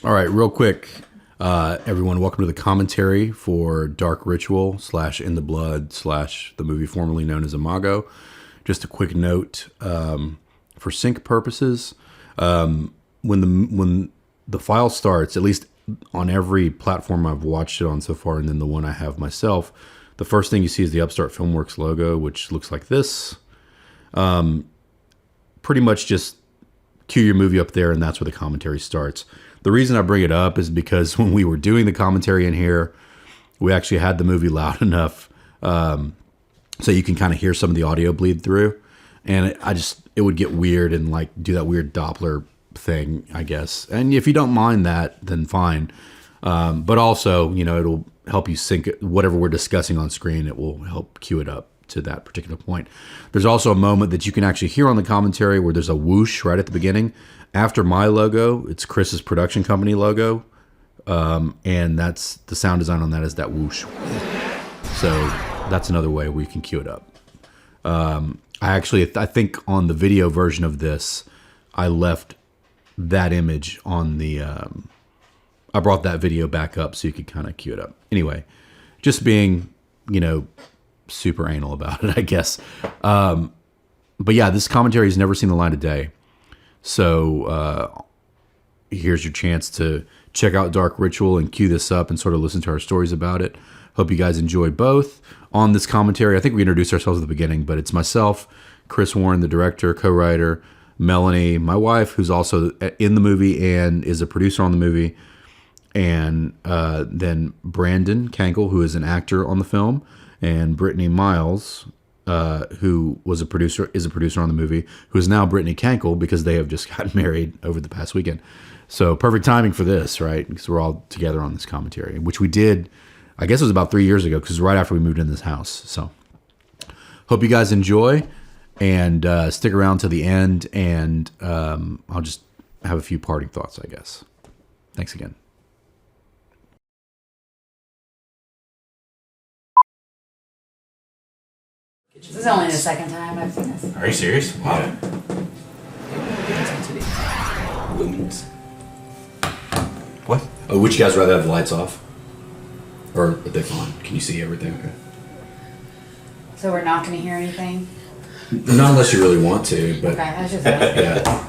All right, real quick, everyone, welcome to the commentary for Dark Ritual / In the Blood / the movie formerly known as IMAGO. Just a quick note for sync purposes. When the file starts, at least on every platform I've watched it on so far, and then the one I have myself, the first thing you see is the Upstart Filmworks logo, which looks like this. Pretty much just cue your movie up there, and that's where the commentary starts. The reason I bring it up is because when we were doing the commentary in here, we actually had the movie loud enough so you can kind of hear some of the audio bleed through. And it would get weird and like do that weird Doppler thing, I guess. And if you don't mind that, then fine. But also, it'll help you sync it, whatever we're discussing on screen. It will help cue it up to that particular point. There's also a moment that you can actually hear on the commentary where there's a whoosh right at the beginning. After my logo, it's Chris's production company logo. And that's the sound design on that is that whoosh. So that's another way we can cue it up. I think on the video version of this, I left that image on the, I brought that video back up so you could kind of cue it up. Anyway, just being, super anal about it, I guess. But yeah, this commentary has never seen the light of day. So here's your chance to check out Dark Ritual and cue this up and sort of listen to our stories about it. Hope you guys enjoy both. On this commentary, I think we introduced ourselves at the beginning, but it's myself, Chris Warren, the director, co-writer, Melanie, my wife, who's also in the movie and is a producer on the movie, and then Brandan Kankel, who is an actor on the film, and Brittany Miles, who is a producer on the movie, who is now Brittany Kankel because they have just gotten married over the past weekend. So perfect timing for this, right? Because we're all together on this commentary, which we did, I guess it was about 3 years ago, because right after we moved in this house. So hope you guys enjoy and stick around to the end, and I'll just have a few parting thoughts, I guess. Thanks again. This is only the second time I've seen this. Are you serious? Wow. Lumens. What? Oh, would you guys rather have the lights off? Or are they on? Can you see everything? Okay. So we're not going to hear anything? Not unless you really want to, but Okay, that's just it. yeah,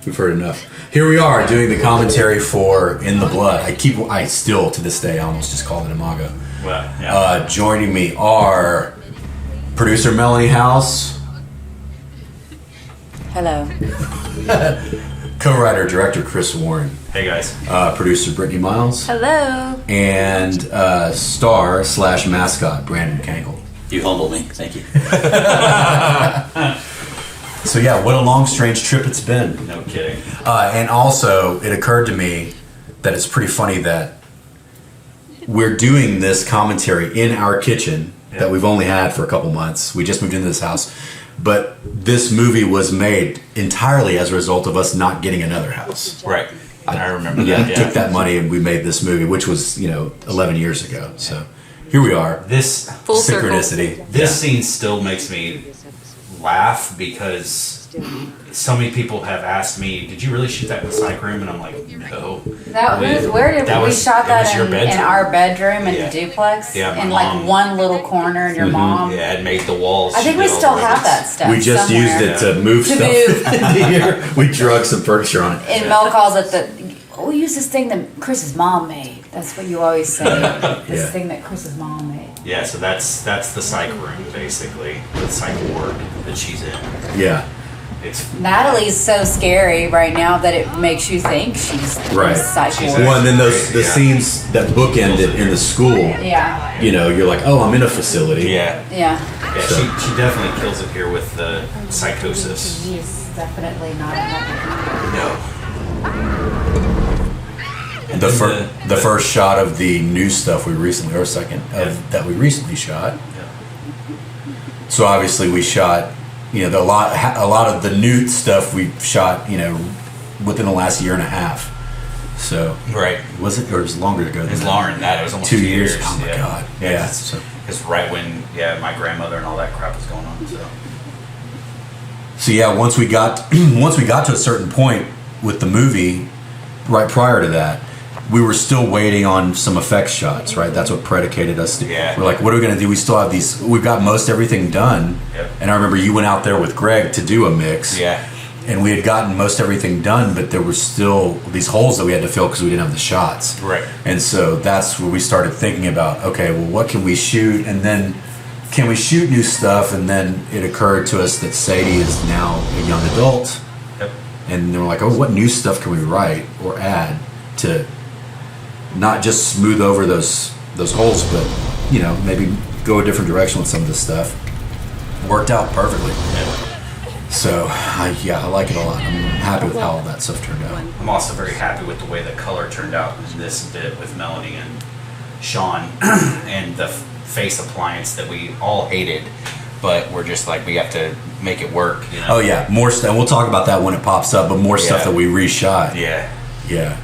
we've heard enough. Here we are doing the commentary for In the Blood. I still, to this day, I almost just call it IMAGO. Well, yeah. Joining me are producer Melanie House, Hello. co-writer, director Chris Warren, Hey guys. producer Brittany Miles, Hello. and star / mascot Brandan Kankel. You humble me. Thank you. So yeah, what a long, strange trip it's been. No kidding. And also, it occurred to me that it's pretty funny that we're doing this commentary in our kitchen that we've only had for a couple months. We just moved into this house. But this movie was made entirely as a result of us not getting another house. Right. I remember Yeah, that. took that money and we made this movie, which was, 11 years ago. So here we are. This Full circle. Synchronicity. This scene still makes me laugh because so many people have asked me, "Did you really shoot that in the psych room?" And I'm like, "No." That was where did That we was- shot it that was your in bedroom. our bedroom in Yeah. the duplex Yeah, my in mom. like one little corner, and your mom. Yeah, it made the walls. I think we still have that stuff. We just somewhere. used it to move To stuff move. into here. We drug some furniture on it. And Mel calls it we use this thing that Chris's mom made. That's what you always say. This Yeah. thing that Chris's mom made. Yeah, so that's the psych room basically, the psych ward that she's in. Yeah. It's Natalie's so scary right now that it makes you think she's Right. psycho. Well, and then the Yeah. scenes that bookended in the school, Yeah, you're like, oh, I'm in a facility. yeah. yeah. Yeah, she definitely kills it here with the psychosis. She's definitely not a happy. No. The first shot of the new stuff we recently, or second, that we recently shot. So obviously we shot, a lot of the new stuff we shot, within the last year and a half. So Right. was it, or was it longer ago? Than It's that? longer than that. It was almost 2 2 years. years. Oh my God. Yeah. So, It's right when my grandmother and all that crap was going on. So yeah, once we got to a certain point with the movie, right prior to that, we were still waiting on some effects shots, right? That's what predicated us. Yeah. We're like, what are we going to do? We still have these. We've got most everything done. Yep. And I remember you went out there with Greg to do a mix. Yeah. And we had gotten most everything done, but there were still these holes that we had to fill because we didn't have the shots. Right. And so that's where we started thinking about, okay, well, what can we shoot? And then can we shoot new stuff? And then it occurred to us that Sadie is now a young adult. Yep. And then we're like, oh, what new stuff can we write or add to not just smooth over those holes, but, you know, maybe go a different direction with some of this stuff. Worked out perfectly. Yeah. So, I like it a lot. I'm happy with how all that stuff turned out. I'm also very happy with the way the color turned out in this bit with Melanie and Sean and the face appliance that we all hated, but we're just like, we have to make it work, you know? Oh yeah, more stuff. We'll talk about that when it pops up, but more stuff that we reshot. Yeah. Yeah.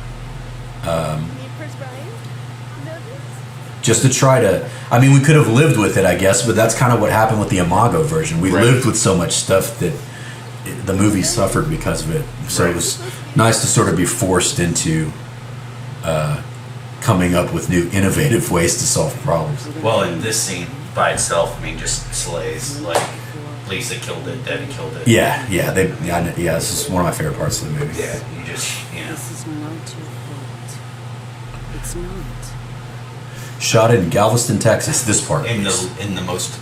Just to try to, I mean, we could have lived with it, I guess, but that's kind of what happened with the IMAGO version. We lived with so much stuff that the movie suffered because of it. So it was nice to sort of be forced into coming up with new innovative ways to solve problems. Well, in this scene by itself, I mean, just slays. Like, Lisa killed it, Debbie killed it. Yeah, this is one of my favorite parts of the movie. Yeah, you just, you know. This is not your fault. It's not. Shot in Galveston, Texas. This part. In the most,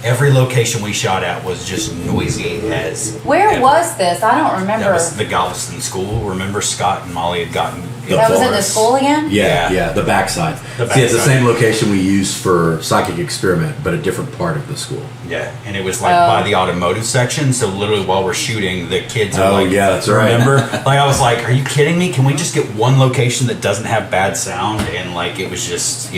every location we shot at was just noisy as. Where ever. was this? I don't remember. That was the Galveston school. Remember, Scott and Molly had gotten. That was in the school again? Yeah, the backside. See, it's the same location we used for Psychic Experiment, but a different part of the school. Yeah, and it was like by the automotive section. So literally, while we're shooting, the kids are like, yeah, that's right. Remember? Like, I was like, "Are you kidding me? Can we just get one location that doesn't have bad sound?" And like, it was just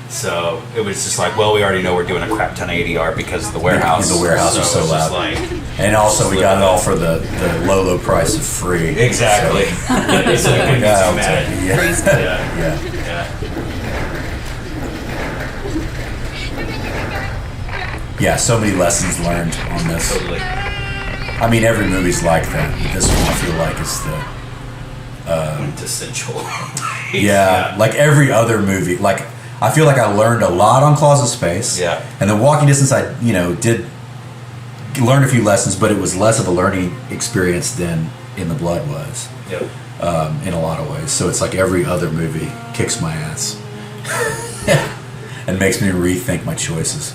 So it was just like, well, we already know we're doing a crap ton of ADR because of the warehouse. The warehouse was so it's just loud. like, And also, we got it all for the low price of free. exactly. So it couldn't be I'll too mad. take it. Yeah. Yeah. Yeah, so many lessons learned on this. Totally. I mean, every movie's like that. But this one, I feel like, is the Quintessential. like every other movie. Like, I feel like I learned a lot on Claws of Space. Yeah. And the Walking Distance, I did learn a few lessons, but it was less of a learning experience than In the Blood was. Yep. In a lot of ways. So it's like every other movie kicks my ass. And makes me rethink my choices.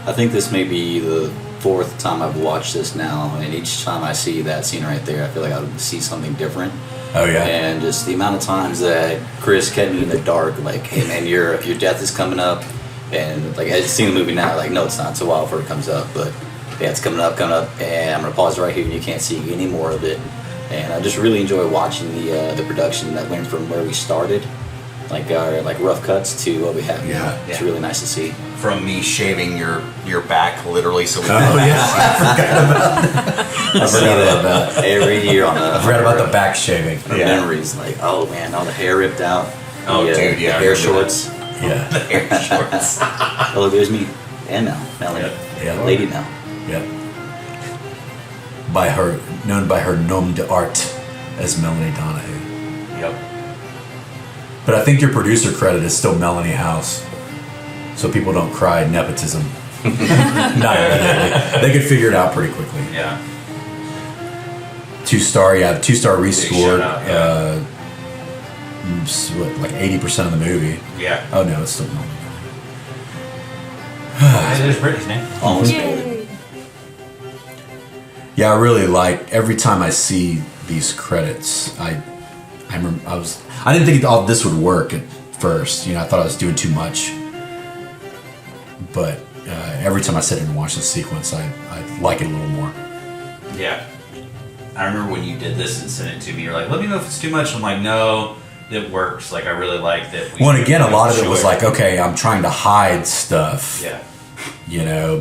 I think this may be the fourth time I've watched this now, and each time I see that scene right there, I feel like I would see something different. Oh yeah. And just the amount of times that Chris kept me in the dark, like, hey man, your death is coming up, and like I seen the movie now, like, no, it's not. It's a while before it comes up, but yeah, it's coming up, and I'm gonna pause right here, and you can't see any more of it. And I just really enjoy watching the production that went from where we started, like our rough cuts, to what we have now. It's really nice to see. From me shaving your back literally so we Oh yeah. I forgot about that. Every year on I forgot about the back shaving. memories, like, oh man, all the hair ripped out. Oh, the, dude, yeah, the I hair remember shorts. Yeah. the hair shorts. Oh, look, there's me and Mel, Melanie, Yeah. Lady Mel. Yeah. Known by her nom d'art as Melanie Donahue. Yep. But I think your producer credit is still Melanie House. So people don't cry nepotism. Not immediately. They could figure it out pretty quickly. Yeah. 2-star, yeah, 2-star rescored. shout out, Like 80% of the movie. Yeah. Oh no, it's still Melanie. Hey, there's Brittany's name. Almost Yeah, I really like every time I see these credits. I didn't think all this would work at first. I thought I was doing too much. But every time I sit in and watch the sequence, I like it a little more. Yeah. I remember when you did this and sent it to me, you're like, let me know if it's too much. I'm like, no, it works. Like, I really like that. Well, and again, a lot of it was like, okay, I'm trying to hide stuff. Yeah.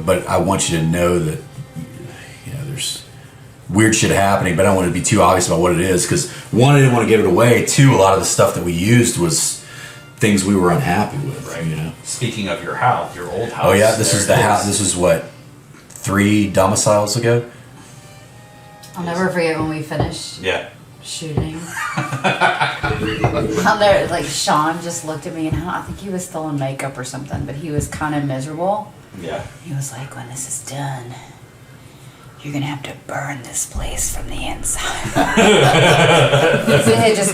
But I want you to know that, there's weird shit happening, but I don't want it to be too obvious about what it is. Because one, I didn't want to give it away. Two, a lot of the stuff that we used was things we were unhappy with. Right. You know. Speaking of your house, your old house. Oh yeah, this is the there it house. This was what, 3 domiciles ago. I'll never forget when we finished. Yeah. shooting. On there, like Sean just looked at me, and I think he was still in makeup or something, but he was kind of miserable. Yeah. He was like, "When this is done, you're gonna have to burn this place from the inside."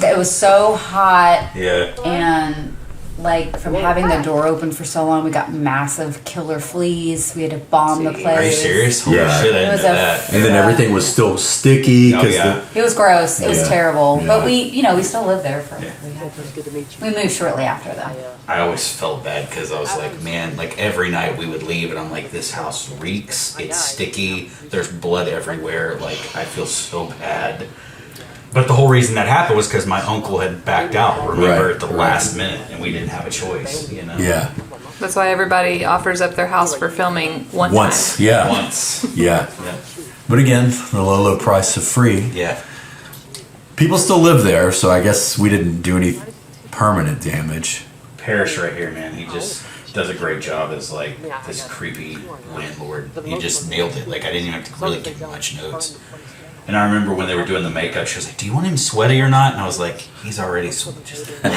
It was so hot. Yeah. And like from having the door open for so long, we got massive killer fleas. We had to bomb the place. Are you serious? Holy Yeah. shit, I It didn't was know a that. And then everything was still sticky. Oh, 'cause yeah. It was gross. It was Yeah. terrible. Yeah. But we still lived there for. Yeah. Good to meet you. We moved shortly after that. I always felt bad because I was like, man, like every night we would leave and I'm like, this house reeks. It's sticky. There's blood everywhere. Like, I feel so bad. But the whole reason that happened was because my uncle had backed out, remember, Right, at the right. last minute, and we didn't have a choice, you know? Yeah. That's why everybody offers up their house for filming one Once. time. Yeah. Once. Yeah. Yeah. But again, the low price of free. Yeah. People still live there, so I guess we didn't do any permanent damage. Parrish right here, man. He just does a great job as like this creepy landlord. He just nailed it. Like I didn't even have to really give much notes. And I remember when they were doing the makeup, she was like, "Do you want him sweaty or not?" And I was like, "He's already sweaty." Just Like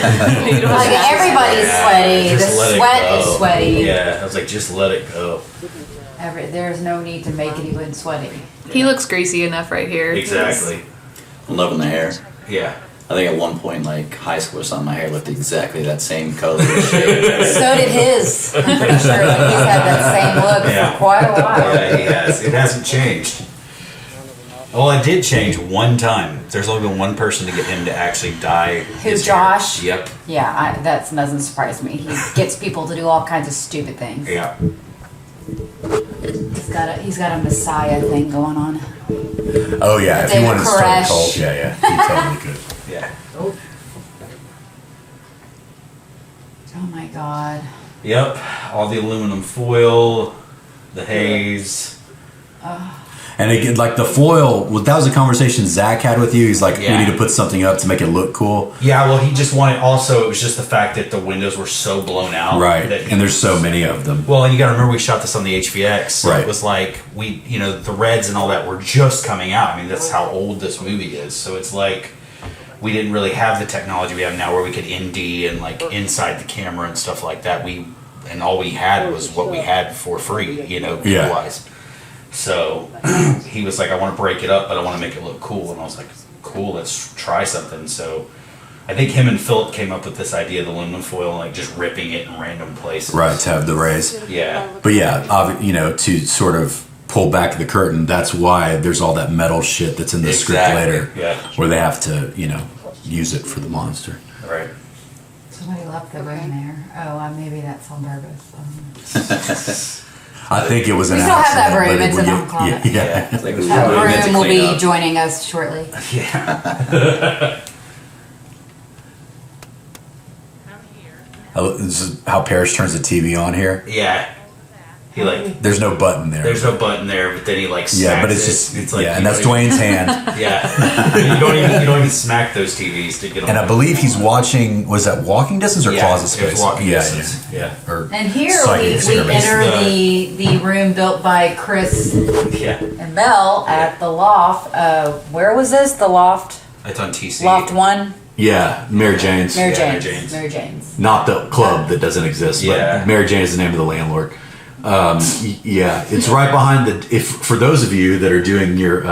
everybody's sweaty. The just let it sweat go. is sweaty. Yeah, I was like, just let it go. There's no need to make anyone sweaty. He looks greasy enough right here. Exactly. I'm loving the hair. Yeah. I think at one point, like high school or something, my hair looked exactly that same color and shade. So did his. I'm pretty sure like, he's had that same look Yeah. for quite a while. Yeah, he has. It hasn't changed. Well, it did change one time. There's only been one person to get him to actually dye his hair. Josh? Yep. Yeah, that doesn't surprise me. He gets people to do all kinds of stupid things. Yeah. He's got a Messiah thing going on. Oh yeah, if you David wanted to start a Koresh. cult, yeah, he totally could. Yeah. Oh my god. Yep. All the aluminum foil, the haze. And again, like the foil, well, that was a conversation Zach had with you. He's like, Yeah. we need to put something up to make it look cool. Yeah, well, he just wanted. Also, it was just the fact that the windows were so blown out. Right. That he And there's was- so many of them. Well, and you got to remember we shot this on the HVX. So Right. It was like the reds and all that were just coming out. I mean, that's how old this movie is. So it's like we didn't really have the technology we have now, where we could ND and like inside the camera and stuff like that. And all we had was what we had for free. Yeah. Wise. So he was like, I want to break it up, but I want to make it look cool. And I was like, cool, let's try something. So I think him and Philip came up with this idea of the aluminum foil, like just ripping it in random places. Right, to have the rays. Yeah. But yeah, to sort of pull back the curtain, that's why there's all that metal shit that's in the script Exactly, later. yeah. Where they have to, use it for the monster. Right. Somebody left the room there. Oh, maybe that's on purpose. I think it was an We still have that accident, room, but it it's would in get- our closet. Yeah. It's like, it was That really meant to room will clean be up. joining us shortly. Oh, this is how Parrish turns the TV on here. Yeah. He There's no button there. there's no button there, but then he like smacks Yeah, but it's it. just It's like and you that's don't even- Dwayne's hand. Yeah. you don't even smack those TVs to get them. And I believe he's watching. Was that Walking Distance or Closet It Space? was walking yeah, distance. Yeah. yeah. Or And here Psychic we Cinema. enter the room built by Chris Yeah. and Mel at the loft. Where was this? The loft? It's on TC. Loft 1? Yeah, Mary Jane's. Mary Yeah, Jane's. Mary Jane's. Mary Jane's. Not the club that doesn't exist, Yeah. but Mary Jane is the name of the landlord. Yeah, it's right behind the. If for those of you that are doing your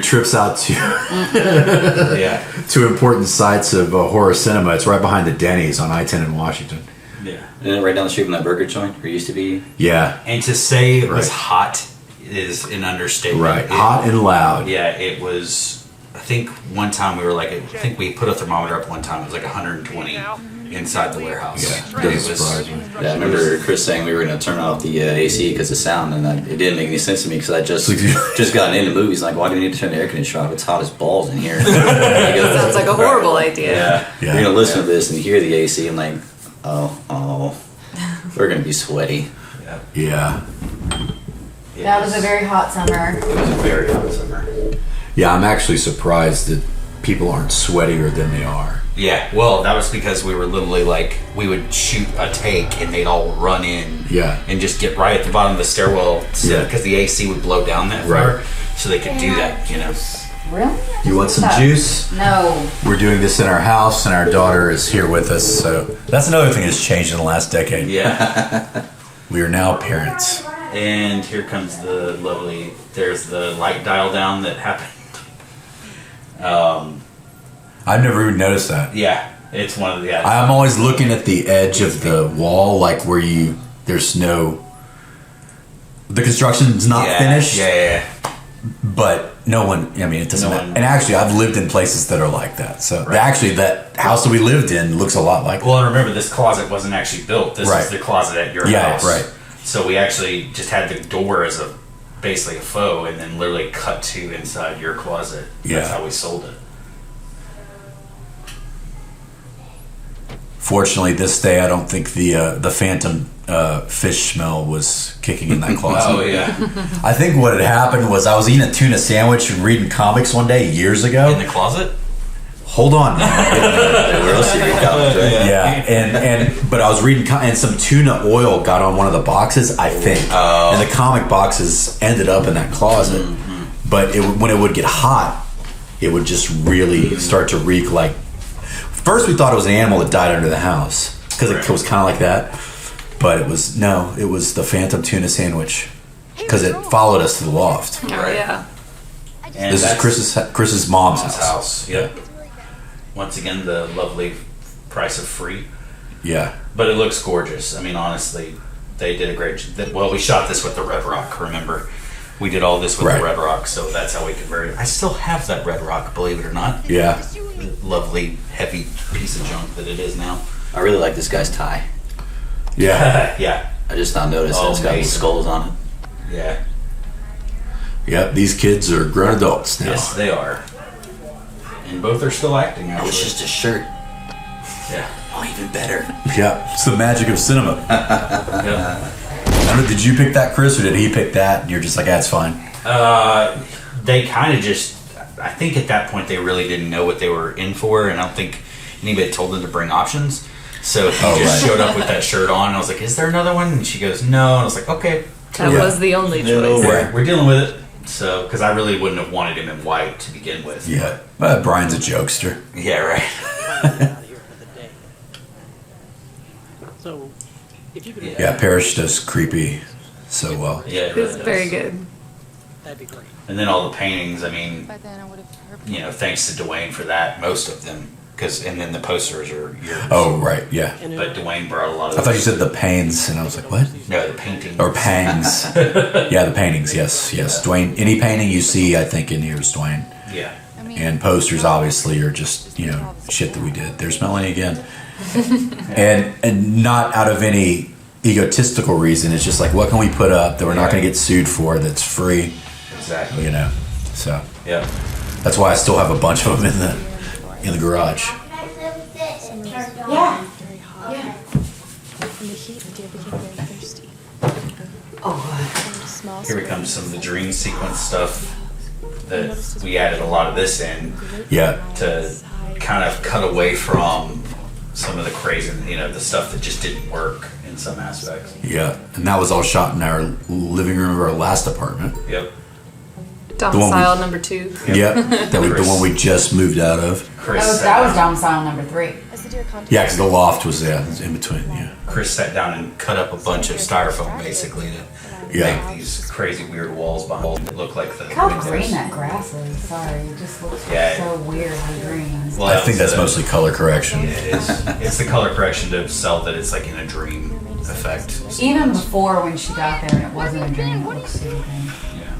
trips out to Yeah. to important sites of horror cinema, it's right behind the Denny's on I-10 in Washington. Yeah. Isn't it right down the street from that burger joint? Or used to be? Yeah, And to say it was Right. hot is an understatement. right. It- Hot and loud. Yeah, it was. I think one time we were like, I think we put a thermometer up one time. It was like 120 inside the warehouse. Yeah, And doesn't surprise me. Yeah, I remember Chris saying we were going to turn off the AC because of sound, and it didn't make any sense to me because I just gotten into movies. Like, why do we need to turn the air conditioner off? It's hot as balls in here. Sounds like a horrible idea. Yeah. Yeah. You're going to listen to this and hear the AC, and like, oh, we're going to be sweaty. Yeah, That was a very hot summer. It was a very hot summer. yeah. I'm actually surprised that people aren't sweatier than they are. Yeah, well, that was because we were literally like, we would shoot a take and they'd all run in Yeah. and just get right at the bottom of the stairwell Yeah. because the AC would blow down that far, Right. so they could do that, Really? You want some No. juice? No. We're doing this in our house, and our daughter is here with us. So that's another thing that's changed in the last decade. Yeah. We are now parents. And here comes the lovely. There's the light dial down that happened. I've never even noticed that. Yeah, it's one of the. Yeah, I'm always looking at the edge of the wall, like where there's no. The construction's not finished. Yeah. But no one, I mean, it doesn't No matter. one- And actually, I've lived in places that are like that. So Right. actually, that house that we lived in looks a lot like Well, and remember, this closet wasn't actually built. This Right. is the closet at your Yeah, house. right. So we actually just had the door as basically a faux, and then literally cut to inside your closet. That's Yeah. how we sold it. Fortunately, this day, I don't think the phantom fish smell was kicking in that closet. Oh yeah, I think what had happened was I was eating a tuna sandwich and reading comics one day years ago. in the closet. Hold on, man. Where else are you comics, right? Yeah, but I was reading, and some tuna oil got on one of the boxes, I think, and the comic boxes ended up in that closet. But when it would get hot, it would just really start to reek like. First, we thought it was an animal that died under the house because it was kind of like that, but it was the phantom tuna sandwich because it followed us to the loft. Oh yeah. And This is that's Chris's mom's mom's house. house. Yep. Once again, the lovely price of free. Yeah, But it looks gorgeous. I mean, honestly, they did a great job. Well, we shot this with the Red Rock, remember? We did all this with Right. the Red Rock, so that's how we converted it. I still have that Red Rock, believe it or not. yeah. The lovely, heavy piece of junk that it is now. I really like this guy's tie. Yeah. Yeah, I just now noticed that it's got amazing. skulls on it. yeah. Yep, these kids are grown adults now. Yes, they are. And both are still acting, It actually. was just a shirt. Yeah. Oh, even better. Yeah, it's the magic of cinema. Yeah. I don't know, did you pick that, Chris, or did he pick that? And you're just like, that's fine. They kind of just, I think at that point they really didn't know what they were in for, and I don't think anybody told them to bring options. So he just showed up with that shirt on, and I was like, is there another one? And she goes, no. And I was like, okay. That Yeah. was the only choice. Right. We're dealing with it. So, because I really wouldn't have wanted him in white to begin with. Yeah, Brian's a jokester. Yeah, right. So, if you could, Yeah, Parrish does creepy so well. Yeah, it It really was does. very good. that'd be great. And then all the paintings, I mean, But then I would have you know, thanks to Dwayne for that, most of them. And then the posters are yours. Oh, right, yeah. But Dwayne brought a lot of I thought you said the pains, and I was like, what? No, the painting. Or pangs. Yeah, the paintings, yes. Dwayne, any painting you see, I think, in here is Dwayne. Yeah. And posters, obviously, are just, shit that we did. There's Melanie again. and not out of any egotistical reason. It's just like, what can we put up that we're not going to get sued for that's free, Exactly. So Yeah. that's why I still have a bunch of them in the garage. Yeah. Very hot. And the heat, the deer became very thirsty. Oh. And small Here comes some of the dream sequence stuff that we added a lot of this in Yeah. to kind of cut away from some of the crazy, the stuff that just didn't work in some aspects. Yeah, and that was all shot in our living room of our last apartment. Yep. Domicile number 2. Yep, the one we just moved out of. Chris That was domicile number 3. As the deer contacted Yeah, because the loft was there, in between. Yeah, Chris sat down and cut up a bunch of styrofoam basically to Yeah. make these crazy weird walls behind it look like the Look how windows. green that grass is. Sorry, it just looks Yeah. so weirdly green. Well, I think that's was, mostly color correction. It is. It's the color correction to sell that it's like in a dream effect. Even before when she got there and it wasn't a dream, it looks super green. Yeah.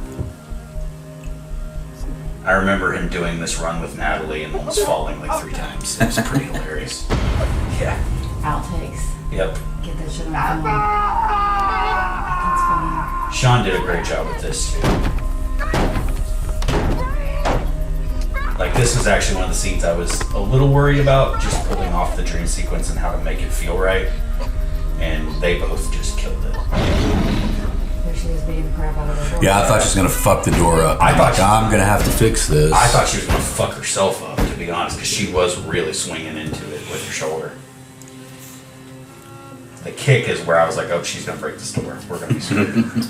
I remember him doing this run with Natalie and almost falling like 3 times. It was pretty hilarious. Yeah. Outtakes. Yep. Get that shit on film. That's funny. Sean did a great job with this too. Like this was actually one of the scenes I was a little worried about, just pulling off the dream sequence and how to make it feel right. And they both just killed it. There she is beating the crap out of her. Yeah, I thought she was gonna fuck the door up. I thought I'm gonna have to fix this. I thought she was gonna fuck herself up, to be honest, because she was really swinging into it with her shoulder. The kick is where I was like, oh, she's gonna break this door. We're gonna be screwed.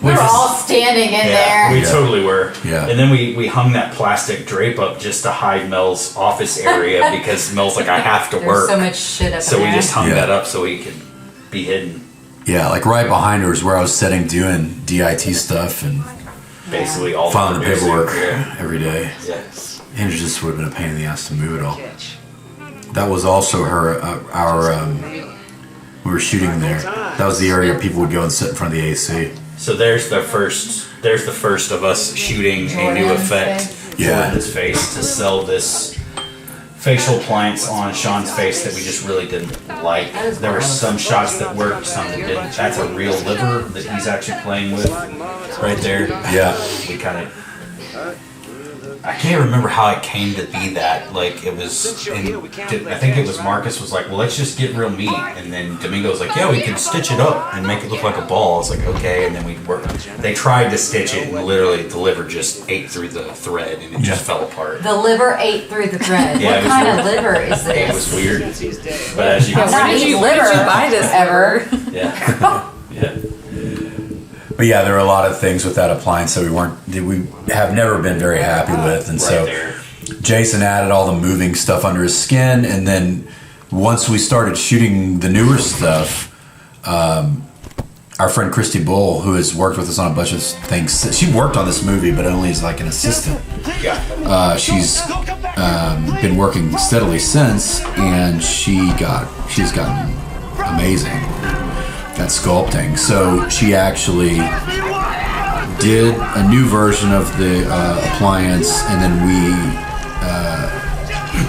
We were all standing in there. We totally were. Yeah. And then we hung that plastic drape up just to hide Mel's office area because Mel's like, I have to There's work. so much shit up So in we there. just hung that up so he could be hidden. Yeah, like right behind her is where I was sitting doing DIT stuff and Basically all filing the producing. paperwork Yeah. every day. Yeah. And it just would have been a pain in the ass to move it all. That was also we were shooting there. That was the area people would go and sit in front of the AC. So there's the first of us shooting a new Jordan's effect. face. Yeah. Jordan's face to sell this facial appliance on Sean's face that we just really didn't like. There were some shots that worked, some that didn't. That's a real liver that he's actually playing with right there. Yeah. We kind of. I can't remember how it came to be that. Like it was, I think it was Marcus was like, well, let's just get real meat, and then Domingo was like, yeah, we can stitch it up and make it look like a ball. I was like, okay, and then we worked. They tried to stitch it, and literally the liver just ate through the thread, and it just fell apart. The liver ate through the thread. Yeah, What it was kind weird. of liver is It this? was weird, but as you can Not see, eating Where liver did you buy this ever. yeah, yeah. But yeah, there were a lot of things with that appliance that we have never been very happy with, and so there. Jason added all the moving stuff under his skin, and then once we started shooting the newer stuff, our friend Christy Bull, who has worked with us on a bunch of things, she worked on this movie, but only as like an assistant. Yeah. She's been working steadily since, and she's gotten amazing at sculpting. So she actually did a new version of the appliance, and then we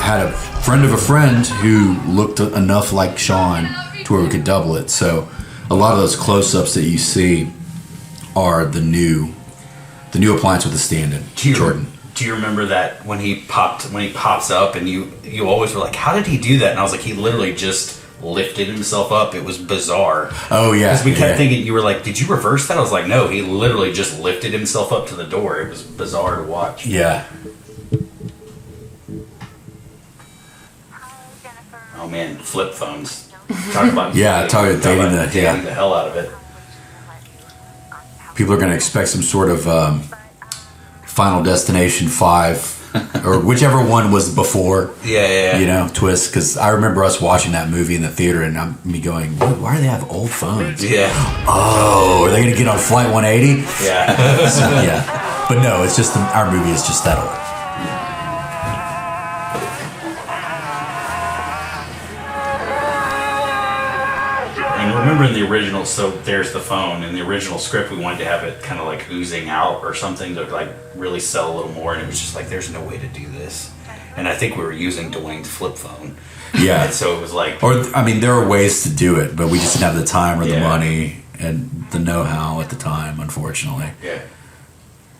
had a friend of a friend who looked enough like Sean to where we could double it. So a lot of those close-ups that you see are the new appliance with the stand-in. Jordan. Do you remember that when he pops up and you always were like, how did he do that? And I was like, he literally just lifted himself up. It was bizarre. Oh yeah. Because we kept thinking, you were like, did you reverse that? I was like, no, he literally just lifted himself up to the door. It was bizarre to watch. Yeah. Oh man, flip phones. Talk about Dating dating the hell out of it. People are going to expect some sort of Final Destination 5 or whichever one was before. Yeah. Twist. Because I remember us watching that movie in the theater and me going, why do they have old phones? Yeah. Oh, are they going to get on Flight 180? Yeah. So, yeah. But no, it's just our movie is just that old. And remember in the original, so there's the phone. In the original script, we wanted to have it kind of like oozing out or something to like really sell a little more. And it was just like, there's no way to do this. And I think we were using Dwayne's flip phone. Yeah. And so it was like, There are ways to do it, but we just didn't have the time or the Yeah. money and the know-how at the time, unfortunately. yeah.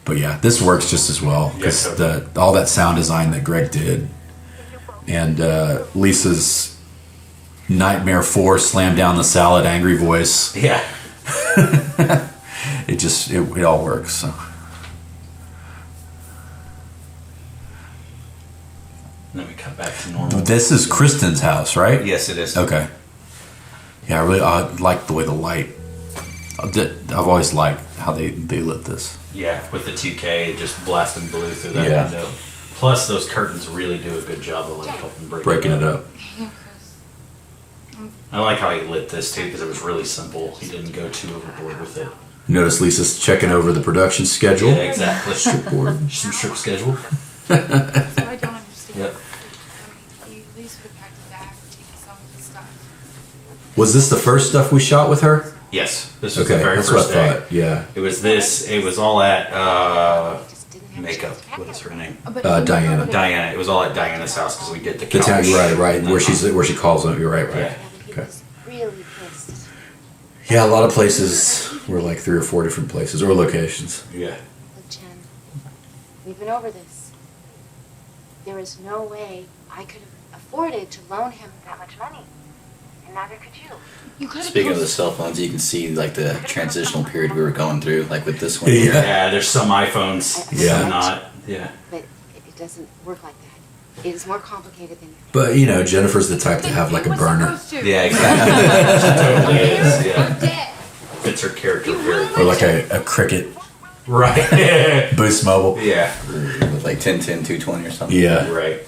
But yeah, this works just as well because Yeah, all that sound design that Greg did, and Lisa's Nightmare 4 slam down the salad angry voice. Yeah. It all works. So. Then we cut back to normal. This is Kristen's house, right? Yes, it is. Okay. Yeah, I like the way the light. I've always liked how they lit this. Yeah, with the 2K, just blasting blue through that Yeah. window. Plus, those curtains really do a good job of like helping Breaking it up. I like how he lit this too because it was really simple. He didn't go too overboard with it. Notice Lisa's checking over the production schedule. Yeah, exactly. Board. Some strip schedule. So I don't understand. Yep. You at least would have packed it back and taken some of the stuff. Was this the first stuff we shot with her? Yes, this was Okay, the very that's first what I day. thought. Yeah. It was this. It was all at makeup. What is her name? Diana. Diana. It was all at Diana's house because we did the The couch. town, right. Where she calls them. You're right. Yeah. Okay. Really pissed. Yeah, a lot of places were like 3 or 4 different places or locations. Yeah. Look, Jen, we've been over this. There is no way I could have afforded to loan him that much money. And neither could you. You could have Speaking of the cell phones, you can see like the transitional period we were going through, like with this one. Yeah. Yeah. There's some iPhones. Yeah. Some not. Yeah. But it doesn't work like that. It is more complicated than But Jennifer's the type to have like a burner. Yeah. Exactly. She totally is. Yeah. fits her character very Or like a Cricket right. Boost Mobile. Yeah, With like 1010, 220 or something. Yeah. right.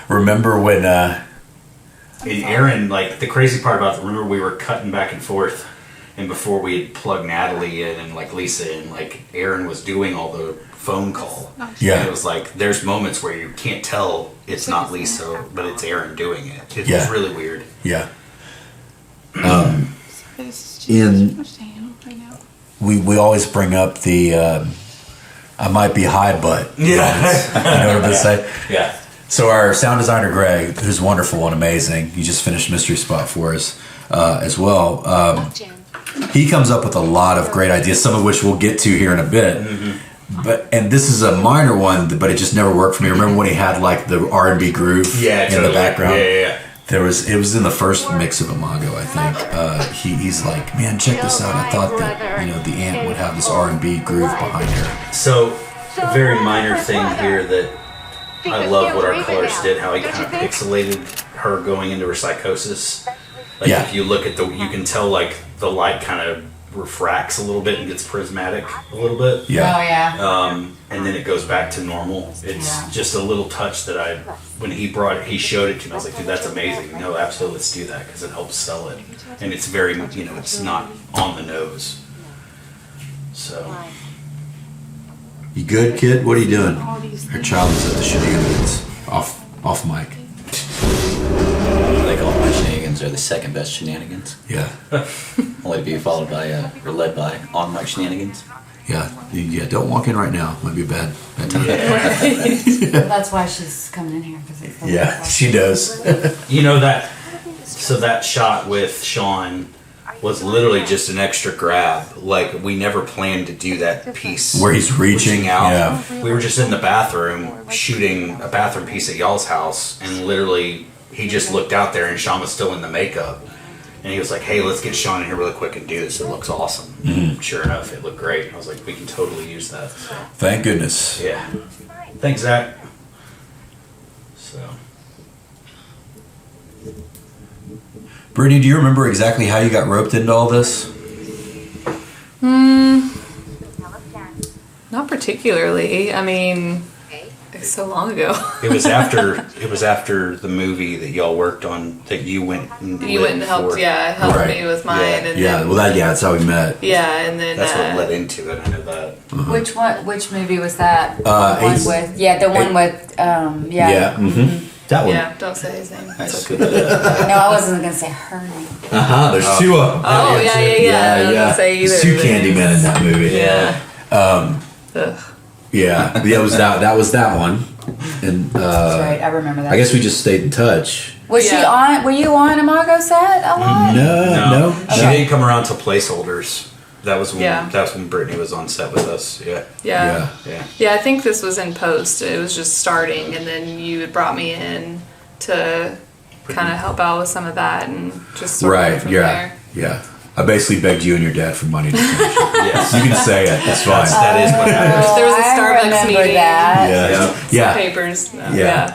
Remember when? And Aaron, like the crazy part about remember we were cutting back and forth, and before we had plugged Natalie in and like Lisa in, like Aaron was doing all the phone call. Yeah. And it was like there's moments where you can't tell it's not Lisa, but it's Aaron doing it. It Yeah. was really weird. Yeah. This is In- too much to handle right now. We always bring up the I might be high, but Yeah. you know what I'm gonna say. Yeah. So our sound designer Greg, who's wonderful and amazing, he just finished Mystery Spot for us as well. Jen. He comes up with a lot of great ideas, some of which we'll get to here in a bit. And this is a minor one, but it just never worked for me. Remember when he had like the R&B groove Yeah, in totally. the background? Yeah. It was in the first mix of Imago, I think. He's like, man, check this out. I thought that the ant would have this R&B groove behind her. So, a very minor thing here that I love what our colorist did, how he kind of pixelated her going into her psychosis. Like Yeah. if you look at you can tell like the light kind of refracts a little bit and gets prismatic a little bit. Yeah. Oh yeah. And then it goes back to normal. It's Yeah. just a little touch that when he showed it to me, I was like, dude, that's amazing. No, absolutely, let's do that because it helps sell it. And it's very, it's not on the nose. So, You good, kid? What are you doing? All these Her things. child is at the shenanigans. Off mic. Like all my shenanigans are the second best shenanigans. Yeah. Only to be followed by, or led by on mic shenanigans. Yeah. Don't walk in right now. Might be bad time. That's why she's coming in here because it's Yeah, she does. so that shot with Sean was literally just an extra grab. Like we never planned to do that piece Where he's reaching out. Yeah. We were just in the bathroom shooting a bathroom piece at y'all's house, and literally he just looked out there, and Sean was still in the makeup, and he was like, "Hey, let's get Sean in here really quick and do this. It looks awesome." Sure enough, it looked great. I was like, "We can totally use that." So, Thank goodness. yeah. Thanks, Zach. So. Brittany, do you remember exactly how you got roped into all this? Not particularly. I mean, it's so long ago. It was after the movie that y'all worked on that you went and You went and helped, for. helped Right. me with mine, and Yeah. then, Well, that's how we met. and then That's what led into it. I know that. Which one? Which movie was that? The Ace- one with the one with Yeah. That one. yeah, don't say his name. Nice. No, I wasn't gonna say her name. There's two of them. Oh yeah. I wasn't say either. There's two of them. Candymen in that movie. Yeah. Ugh. Yeah. It was that was that one. And That's right. I remember that. I guess we just stayed in touch. Was she Yeah. on? Were you on Imago set a lot? No. She didn't come around till placeholders. That was when Yeah. that's when Brittany was on set with us. Yeah. Yeah. Yeah. Yeah, I think this was in post. It was just starting, and then you had brought me in to kind of help out with some of that, and just sort of Right. went from Yeah. there. Yeah. I basically begged you and your dad for money to finish it. Yes. You can say it. That's fine. That is what happened. There was a I Starbucks remember meeting. that. Yeah. Some Yeah. papers. Yeah.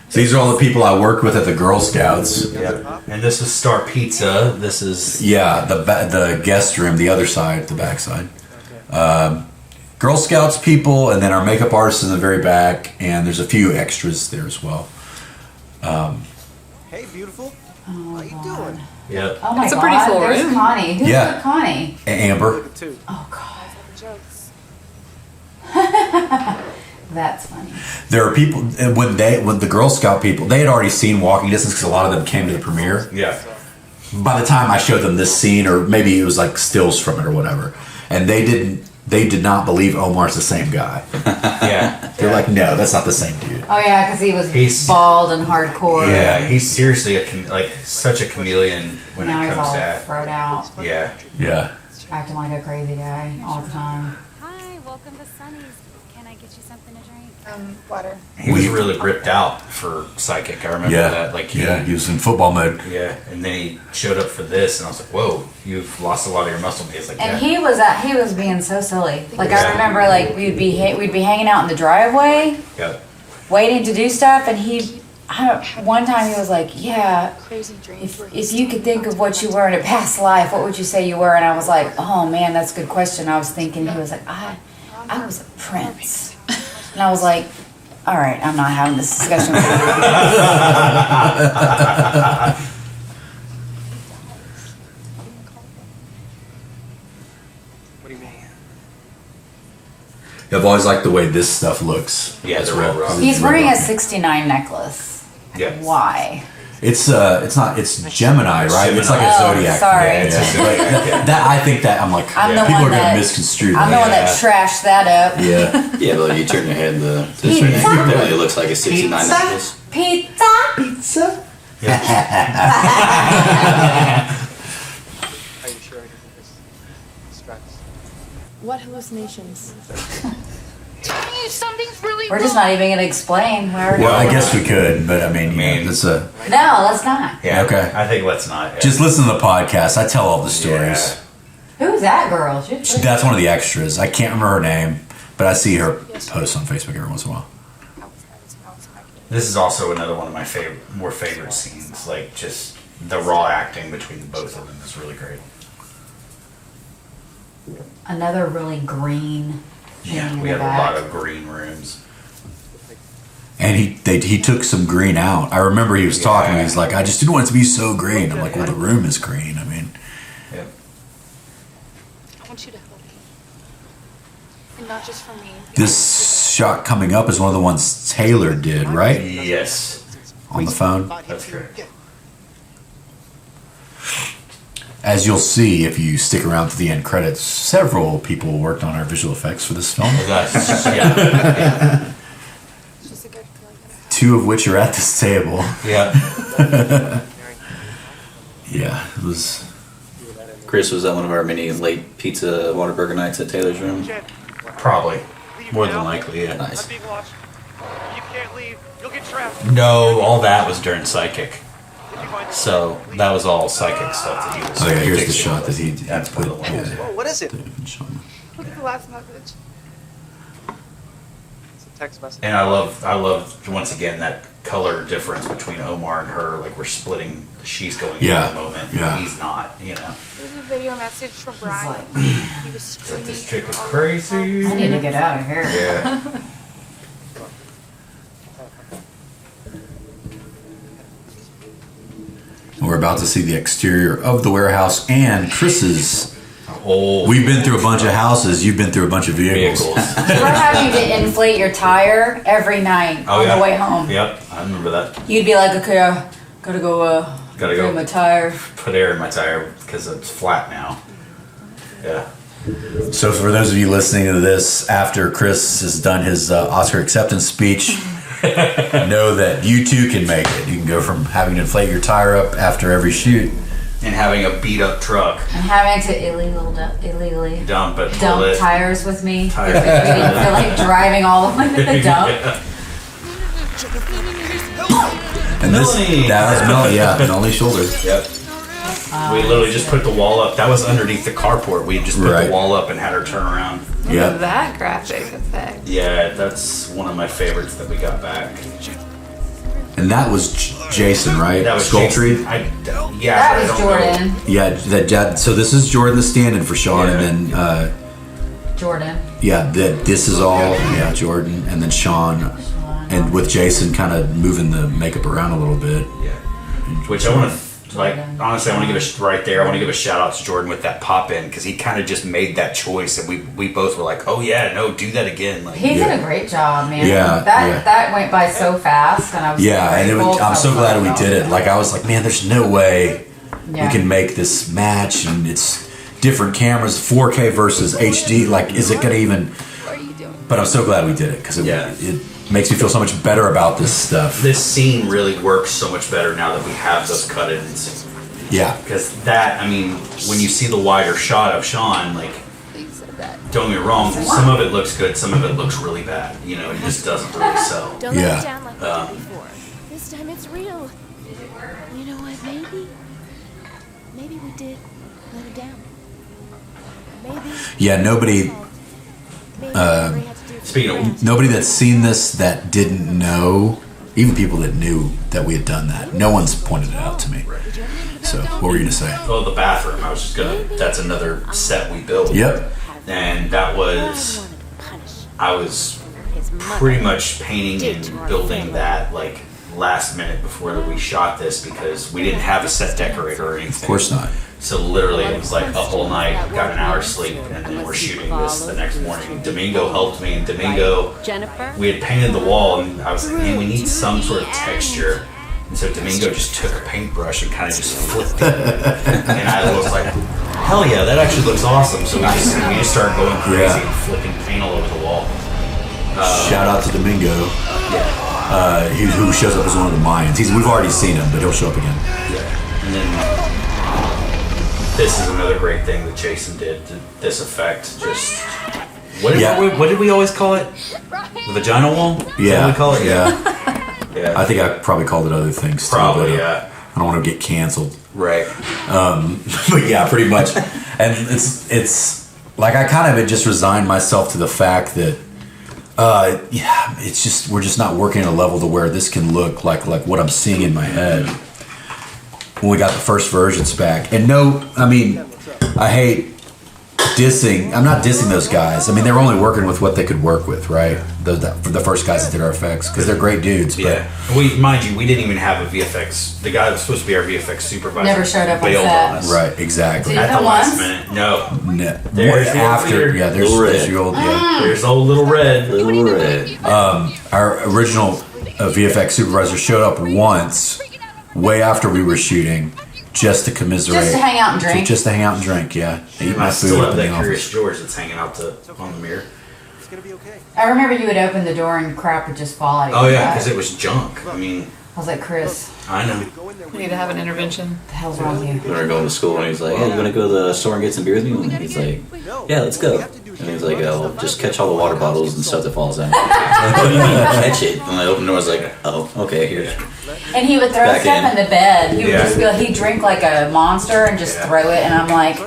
So these are all the people I worked with at the Girl Scouts. Yep. And this is Star Pizza. This is Yeah, the guest room, the other side, the back side. Girl Scouts people, and then our makeup artist in the very back, and there's a few extras there as well. Hey, beautiful. Oh, How you doing? yep. Oh my It's a god. pretty full There's room. Connie. Who's Yeah. Connie? Amber. Too. Oh god. Jokes. That's funny. There are people and when the Girl Scout people, they had already seen Walking Distance because a lot of them came to the premiere. Yeah. By the time I showed them this scene, or maybe it was like stills from it or whatever, and they did not believe Omar's the same guy. Yeah. They're like, no, that's not the same dude. Oh yeah, because he was He's- bald and hardcore. Yeah. He's seriously such a chameleon when Now it he's comes all to that. thrown out, Yeah. Yeah. acting like a crazy guy all the time. Hi, welcome to Sunny's. Can I get you something to drink? Water. He was really ripped out for Psychic. I remember Yeah. that. Like He was in football mode. Yeah, and then he showed up for this, and I was like, "Whoa, you've lost a lot of your muscle mass." Like, And yeah, he was being so silly. Like Yeah. I remember, like we'd be hanging out in the driveway, yeah, waiting to do stuff, and he One time he was like, yeah, Crazy dreams. if you could think of what you were in a past life, what would you say you were? And I was like, oh man, that's a good question. I was thinking, he was like, I was a prince. And I was like, all right, I'm not having this discussion with you. What do you mean? I've always liked the way this stuff looks. Yeah, It's the real real- rough. He's real wearing a rough. 69 necklace. Yeah. Why? It's not. It's Gemini, right? It's like a Oh, zodiac. sorry. Yeah, yeah. Like, that I think that I'm like I'm the people one are gonna that- misconstrue I'm the that. one that trashed that up. Yeah. Yeah, but you turn your head to Pizza? it looks like a 69 necklace. Pizza? Pizza. Are you sure I can do this? Stress. What hallucinations? Something's really We're just not even going to explain. Well, I guess we could, but I mean, it's a No, let's not. Yeah. Okay. I think let's not. Yeah. just listen to the podcast. I tell all the stories. Who's that girl? She's That's one of the extras. I can't remember her name, but I see her post on Facebook every once in a while. This is also another one of my more favorite scenes. Like just the raw acting between the both of them is really great. another really green thing Yeah, in we the had back. a lot of green rooms. And he took some green out. I remember he was talking. Yeah. He's like, I just didn't want it to be so green. I'm like, well, the room is green. I mean, Yep. I want you to help me. And not just for me. this shot coming up is one of the ones Taylor did, right? Yes, On the phone. that's correct. As you'll see if you stick around to the end credits, several people worked on our visual effects for this film. Yeah. It's just a good feeling that I have. Two of which are at this table. Yeah. Yeah, it was. Chris was at one of our many late pizza Whataburger nights at Taylor's room. Probably. More than likely, yeah. Nice. I'm being watched. You can't leave. You'll get trapped. No, all that was during Psychic. Did you find So that was all Psychic stuff that he was. Oh yeah, here's the fixing. shot that he That's put. one of the ones. Yeah. Whoa, what is it? Look at the last message. It's a text message. And I love once again that color difference between Omar and her. Like we're splitting. She's going Yeah, in the moment. yeah. He's not. You know. There's a video message from Brian. like, He was Like screaming. this chick is all crazy. I need to get out of here. Yeah. We're about to see the exterior of the warehouse and Chris's. Oh. We've been through a bunch of houses. You've been through a bunch of vehicles. vehicles. We're having to inflate your tire every night Oh, on yeah. the way home. Yep, I remember that. You'd be like, okay, I gotta go, Gotta go. get my tire. Put air in my tire because it's flat now. Yeah. So for those of you listening to this after Chris has done his Oscar acceptance speech, know that you too can make it. You can go from having to inflate your tire up after every shoot. And having a beat up truck, I'm having to illegally dump it, pull dump it. tires with me. Tires. We didn't feel like driving all the way to the dump. Yeah. And Melanie. that was Melanie, yeah, Melanie's shoulder. Yep. We literally just put the wall up. That was underneath the carport. We just put Right. the wall up and had her turn around. Look Yeah. at that graphic effect. Yeah, that's one of my favorites that we got back. And that was Jason, right? That was Sculptry. Jason. Yeah, That I was don't know. Jordan. Yeah, so this is Jordan the stand-in for Sean, Yeah. and then Jordan. this is all Jordan, and then Sean, and with Jason kind of moving the makeup around a little bit. Yeah. Which I want to, honestly, I want to give right there. I want to give a shout out to Jordan with that pop in because he kind of just made that choice, and we both were like, oh yeah, no, do that again. Like, He did a great job, man. Yeah, that yeah. that went by so fast, and I was Yeah, so and grateful. I'm so glad we did it. Like I was like, man, there's no way Yeah. we can make this match, and it's different cameras, 4K versus HD. Like, is it gonna even? What are you doing? But I'm so glad we did it because Yeah. it makes me feel so much better about this stuff. this scene really works so much better now that we have those cut-ins. Yeah, Because that, I mean, when you see the wider shot of Sean, like, Please said that. don't get me wrong, some of it looks good, some of it looks really bad. You know, it just doesn't really sell. Don't Yeah. let it down like we did before. This time it's real. You know what? Maybe we did let it down. Maybe. yeah. Nobody, Maybe we had to do it for Speaking of- friends. nobody that's seen this that didn't know even people that knew that we had done that. No one's pointed it out to me. So, what were you gonna say? Oh, the bathroom. I was just gonna. That's another set we built. Yep. And that was. I was pretty much painting and building that like last minute before we shot this because we didn't have a set decorator or anything. Of course not. So literally it was like up all night, got an hour's sleep, and then we're shooting this the next morning. Domingo helped me, and Domingo, we had painted the wall, and I was like, man, we need some sort of texture. And so Domingo just took a paintbrush and kind of just flipped it. And I was like, hell yeah, that actually looks awesome. So we just started going crazy and flipping paint all over the wall. Shout out to Domingo. Who shows up as one of the Mayans. We've already seen him, but he'll show up again. Yeah. And then this is another great thing that Jason did. This effect, just what did we always call it? The vagina wall? Is that what we call it? Yeah. I think I probably called it other things too. Probably, but, yeah. I don't want to get canceled. Right. But yeah, pretty much. And it's like I kind of had just resigned myself to the fact that it's just we're just not working at a level to where this can look like what I'm seeing in my head when we got the first versions back. And no, I mean, I hate dissing. I'm not dissing those guys. I mean, they were only working with what they could work with, right? The first guys that did our effects, because they're great dudes. But Mind you, we didn't even have a VFX. The guy that was supposed to be our VFX supervisor Never showed up on bailed set. on us. Right, exactly. At the Even last once? minute. No. There's after, there's your old, There's old little red. Little red. Our original VFX supervisor showed up once, way after we were shooting, just to commiserate. Just to hang out and drink? Just to hang out and drink, yeah. Eat my I food still up have in the that Curious office. George that's hanging out on the mirror. It's gonna be okay. I remember you would open the door and crap would just fall out of Oh your yeah, eye. because it was junk. I mean, I was like, Chris, I know. Go in there. We need to have an intervention. what the hell's wrong with you? We were going to school and he's like, hey, you want to go to the store and get some beer with me? And he's like, yeah, let's go. And he's like, oh, well, just catch all the water bottles and stuff that falls out. What do you mean catch it? And I opened the door, I was like, oh, okay, here. And he would throw Back stuff in the bed. He would Yeah. just go, he'd drink like a monster and just throw it. And I'm like,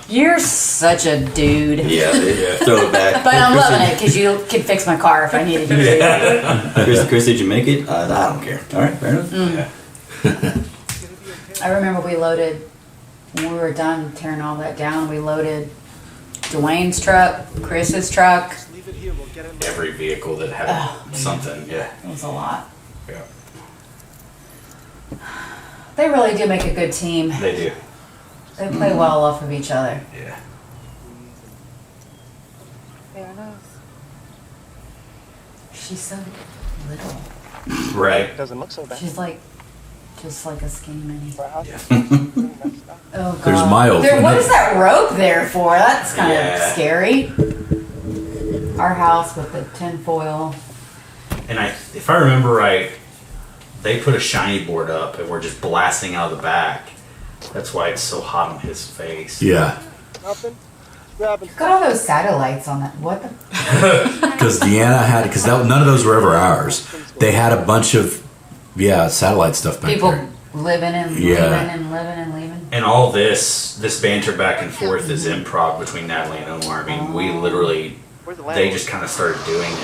you're such a dude. Yeah, throw it back. But I'm loving it because you could fix my car if I needed you to. Chris, did you make it? I don't care. All right, fair enough. I remember we loaded, when we were done tearing all that down, we loaded Dwayne's truck, Chris's truck. Leave it here. We'll get it later. Every vehicle that had something. Yeah. It was a lot. Yeah. They really do make a good team. They do. They play well off of each other. Yeah. Fair enough. She's so little. Right. It doesn't look so bad. She's like, just like a skinny mini. For a house, Yeah. it's really messed up. Oh, God. There's Miles. What is that rope there for? That's kind Yeah. of scary. Our house with the tinfoil. And if I remember right, they put a shiny board up and we're just blasting out of the back. That's why it's so hot on his face. Yeah, Nothing. Grabbing. Look at all those satellites on that. What the? because Deanna had, because none of those were ever ours. They had a bunch of, satellite stuff back People there. living and Yeah. leaving and living and leaving. And all this banter back and forth is improv between Natalie and Omar. I mean, we literally, Where's the they landlord? just kind of started doing it.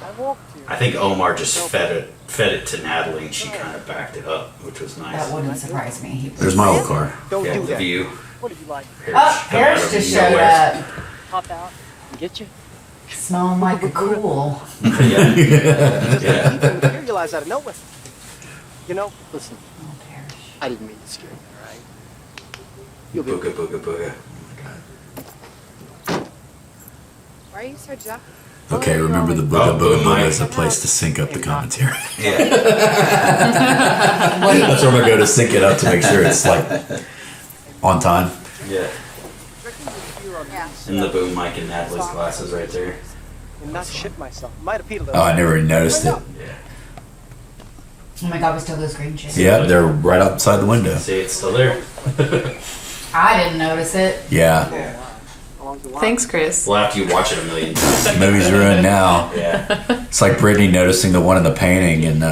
I walked here. I think Omar just fed it to Natalie and she kind of backed it up, which was nice. That wouldn't surprise me. He There's my old car. Don't Yeah, do the that. view. What did you like? Oh, coming Harris out of just showed nowhere. up, Pop out and get you. smelling like a cool. Yeah. Yeah. You didn't realize out of nowhere. You know, listen, Oh, Harris. I didn't mean to scare you, all right? You'll be Booga, booga, booga. Why are you so jacked? Okay, remember the Booga Oh, Booga boom, Booga Mike. is a place to sync up the commentary. Yeah. That's where I'm gonna go to sync it up to make sure it's like on time. Yeah. Yeah. And the boom mic and Natalie's glasses right there. and not shit myself. Might have peed a little. Oh, I never even noticed it. Yeah. Oh my God, we still those green chicks. Yeah, they're right outside the window. See, it's still there. I didn't notice it. Yeah, Along the line. Thanks, Chris. Well, after you watch it a million times. the movie's ruined now. Yeah. It's like Brittany noticing the one in the painting in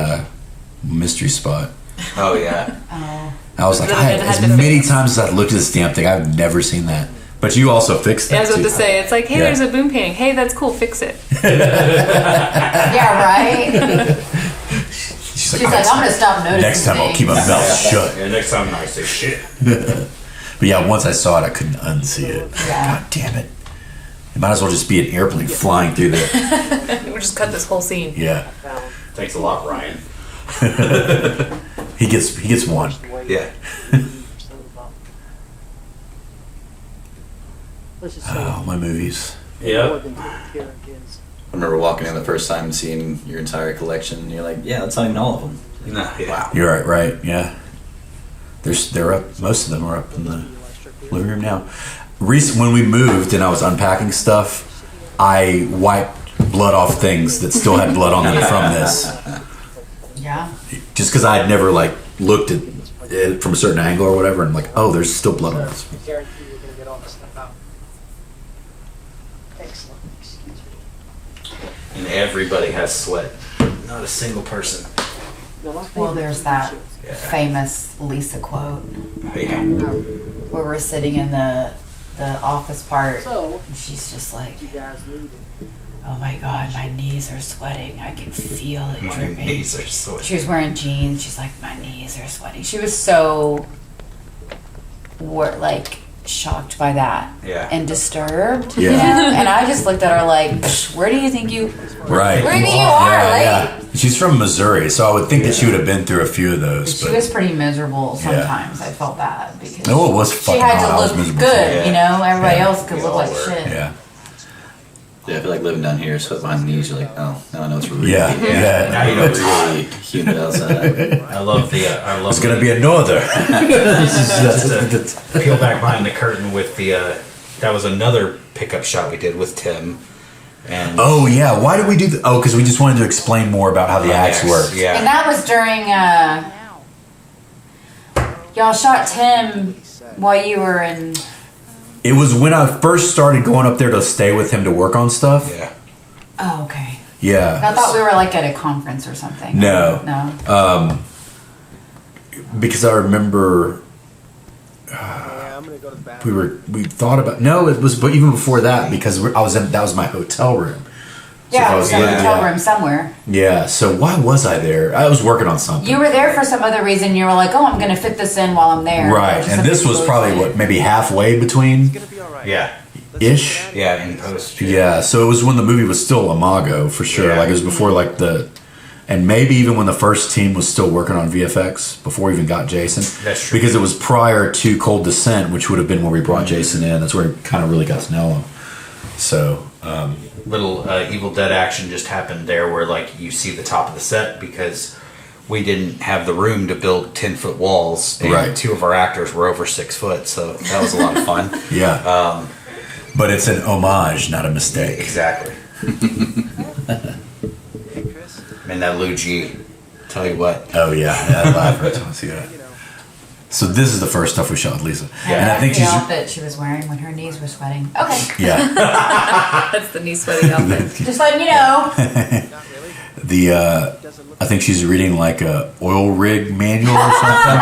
Mystery Spot. Oh, yeah. Oh. I was like, Then it as had to many fix. times as I've looked at this damn thing, I've never seen that. But you also fixed Yeah, I that was about too. to say, it's like, hey, Yeah. there's a boom painting. Hey, that's cool, fix it. Yeah, right? She's She's like, I'm gonna stop noticing. next time I'll keep my mouth shut. Yeah, next time I say shit. But yeah, once I saw it, I couldn't unsee it. Yeah. God damn it! It might as well just be an airplane flying through there. We'll just cut this whole scene. Yeah, Thanks a lot, Ryan. he gets one. Yeah. Let's just say Oh, my movies. more Yeah. than taking care of kids. I remember walking in the first time and seeing your entire collection, and you're like, yeah, that's not even all of them. No, yeah. Wow. You're right. Yeah, they're up. Most of them are up in the living room now. When we moved and I was unpacking stuff, I wiped blood off things that still had blood on them from this, Yeah. just because I had never like looked at it from a certain angle or whatever, and like, oh, there's still blood on this. Guarantee you're gonna get all this stuff out. Excellent. And everybody has sweat. Not a single person. Well, there's that Yeah. famous Lisa quote Yeah. where we're sitting in the office part, So, and she's just like, you guys need it. "Oh my God, my knees are sweating. I can feel it My dripping." knees are sweating. She was wearing jeans. She's like, "My knees are sweating." She was so, like, shocked by that Yeah. and disturbed. Yeah. You know? And I just looked at her like, "Psh, "Where do you think you?" Right. Where do you are, Yeah. like? She's from Missouri, so I would think that she would have been through a few of those. She But was pretty miserable Yeah. sometimes. I felt bad because no, it was she fucking had hot. I to was look miserable. good. too. You know, everybody Yeah. else could We look all like were. shit. Yeah. Yeah, I feel like living down here, sweat behind the knees, you're like, oh, now I know it's really, Yeah. Now Yeah. you know it's really humid outside. I love the. I love. It's gonna be a norther. Just to peel back behind the curtain with the. That was another pickup shot we did with Tim. And Oh yeah. Why did we do that? Oh, because we just wanted to explain more about how the axe works. And Yeah. that was during y'all shot Tim while you were in. It was when I first started going up there to stay with him to work on stuff. Yeah. Oh, okay. Yeah. I thought we were like at a conference or something. No. No. Because I remember Yeah, I'm gonna go to the bathroom. we thought about it was but even before that because I was in that was my hotel room. So if Yeah, I it was was in a living- hotel room somewhere. Yeah. So why was I there? I was working on something. You were there for some other reason. You were like, "Oh, I'm going to fit this in while I'm there." Right, Or just and this something was really probably funny. what maybe halfway between It's gonna be alright. Yeah. ish. Yeah. In post. Yeah, so it was when the movie was still IMAGO for sure. Yeah. Like it was before like and maybe even when the first team was still working on VFX before we even got Jason. That's true. Because it was prior to Cold Descent, which would have been where we brought Jason in. That's where we kind of really got to know him. So Little Evil Dead action just happened there, where like you see the top of the set because we didn't have the room to build 10-foot walls, and Right. two of our actors were over 6 foot, so that was a lot of fun. yeah, but it's an homage, not a mistake. Exactly. Hey, Chris. And that Lou G, tell you what. Oh yeah, I laugh every time I see that. You know, So this is the first stuff we shot with Lisa, Yeah, and I think the she's outfit she was wearing when her knees were sweating. Okay, yeah. That's the knee sweating outfit. just letting you know. not really. The I think she's reading like a oil rig manual or something.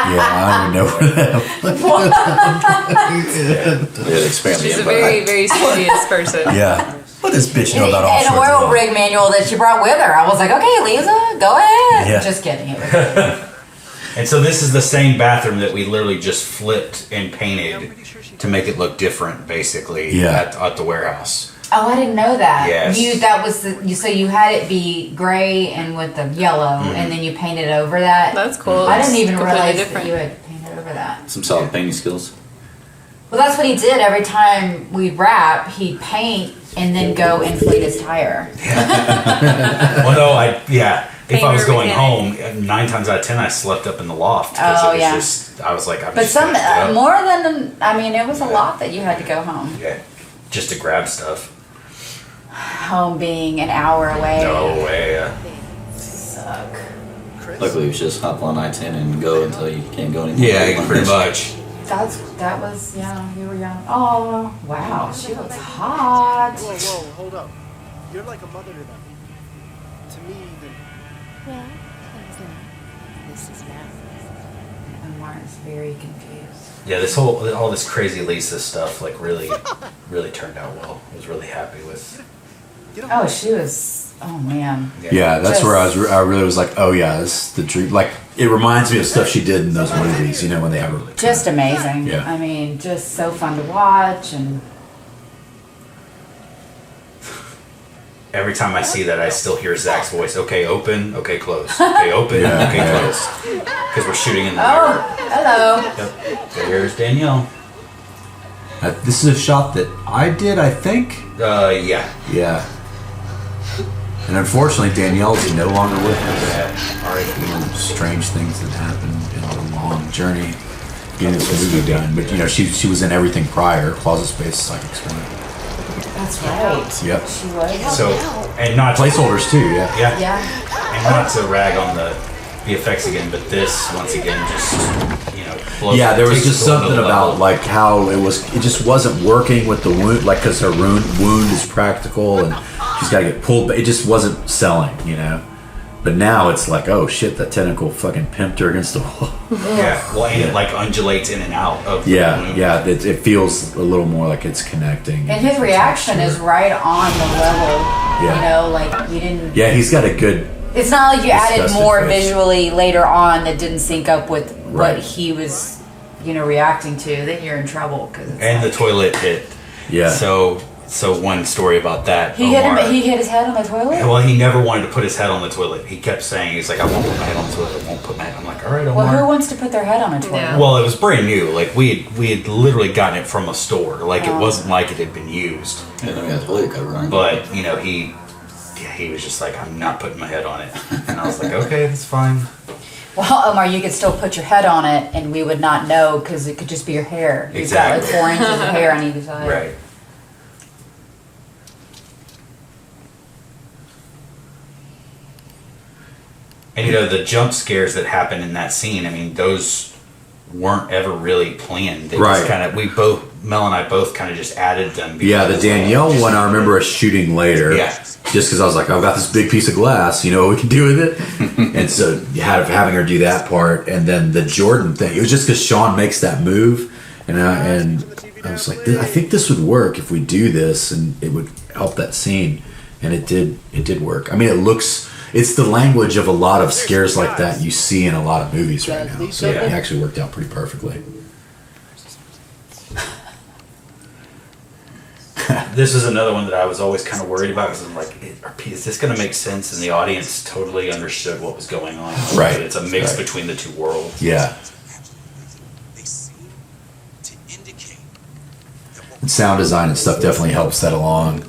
Yeah, I don't know where that. Yeah, expand the She's a empire. very, very studious person. Yeah. What does bitch know An about offshore? oil drilling? rig manual that she brought with her. I was like, "Okay, Lisa, go ahead." Yeah. Just kidding. It was And so this is the same bathroom that we literally just flipped and painted to make it look different, basically, Yeah. at the warehouse. Oh, I didn't know that. Yes. That was so you had it be gray and with the yellow, and then you painted over that. That's cool. I didn't even It's completely realize different. that you had painted over that. Some solid painting skills. Well, that's what he did every time we wrap. He'd paint and then go inflate his tire. Well, no, if I was Painter going mechanic. home, 9 times out of 10, I slept up in the loft. 'Cause Oh, it was yeah. just, I was like, I'm But just some gonna get up. more than it was a lot that you had to go home. Yeah, just to grab stuff. Home being an hour away. No way. Suck. Chris. Luckily, it was just hop on I-10 and go until you can't go anymore. Yeah, pretty much. That was you were young. Oh wow, she looks hot. Whoa, whoa, hold up. You're like a mother to them. To me, then. Well, this is now. And Martin's very confused. Yeah, all this crazy Lisa stuff, like really, really turned out well. I was really happy with Oh, she was. Oh man. Yeah, that's Just- where I really was like, oh yeah, this is the truth. Like, it reminds me of stuff she did in those movies, you know, when they ever. Just amazing. Yeah. I mean, just so fun to watch, and Every time I see that, I still hear Zach's voice. Okay, open. Okay, close. Okay, open. Yeah, okay, yeah. close. Because we're shooting in the oh, mirror. hello. Yep. So here's Danielle. This is a shot that I did, I think. Yeah. Yeah. And unfortunately, Danielle's no longer with us. Yeah. All right. Strange things that happened in the long journey getting this movie done. But, you know, she was in everything prior. Closet Space, Psychic Experiment. That's right. Yep. She was. So, and not to, Placeholders, too, yeah. yeah. Yeah. And not to rag on the effects again, but this once again just blows. Yeah, there was takes just it to another something level. about like how it just wasn't working with the wound, like because her wound is practical and she's got to get pulled, but it just wasn't selling, you know. But now it's like, oh shit, that tentacle fucking pimped her against the wall. Yeah, well, and it like undulates in and out of the Yeah, wound. yeah, it feels a little more like it's connecting. And his reaction is right on the level. Yeah. You know, like you didn't. Yeah, he's got a good. It's not like you added Disgusted more face. visually later on that didn't sync up with Right. what he was, reacting to. Then you're in trouble because. And the toilet hit. Yeah. So one story about that. He hit Omar- him. He hit his head on the toilet. Well, he never wanted to put his head on the toilet. He kept saying, he's like, I won't put my head on the toilet. I won't put my head. I'm like, all right, Omar. Well, who wants to put their head on a toilet? Yeah. Well, it was brand new. Like we had literally gotten it from a store. Like it wasn't like it had been used. Yeah, then we got toilet cover on. But he was just like, I'm not putting my head on it. And I was like, okay, that's fine. Well, Omar, you could still put your head on it, and we would not know because it could just be your hair. You've got Exactly. like 4 inches of hair on either side. Right. And the jump scares that happen in that scene, I mean, those weren't ever really planned. They Right. just kind of, Mel and I both kind of just added them. Yeah, the because, Danielle one I remember us shooting later. Yeah. Just because I was like, I've got this big piece of glass, you know what we can do with it? And so having her do that part, and then the Jordan thing, it was just because Sean makes that move, and I was like, I think this would work if we do this, and it would help that scene, and it did work. I mean, it's the language of a lot of scares like that you see in a lot of movies right now, so it actually worked out pretty perfectly. This is another one that I was always kind of worried about because I'm like, is this going to make sense? And the audience totally understood what was going on. Right. But it's a mix Right. between the two worlds. Yeah. And sound design and stuff definitely helps that along.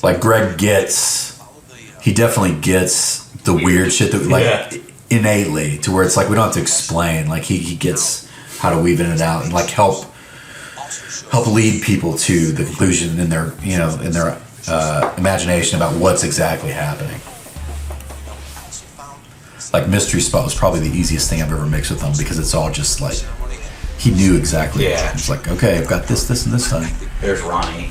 Like Greg he definitely gets the weird shit that Yeah. innately to where it's like we don't have to explain. Like he gets how to weave in and out and like help lead people to the conclusion in their imagination about what's exactly happening. Like Mystery Spot was probably the easiest thing I've ever mixed with him because it's all just like he knew exactly. Yeah. It's like, okay, I've got this, and this thing. There's Ronnie.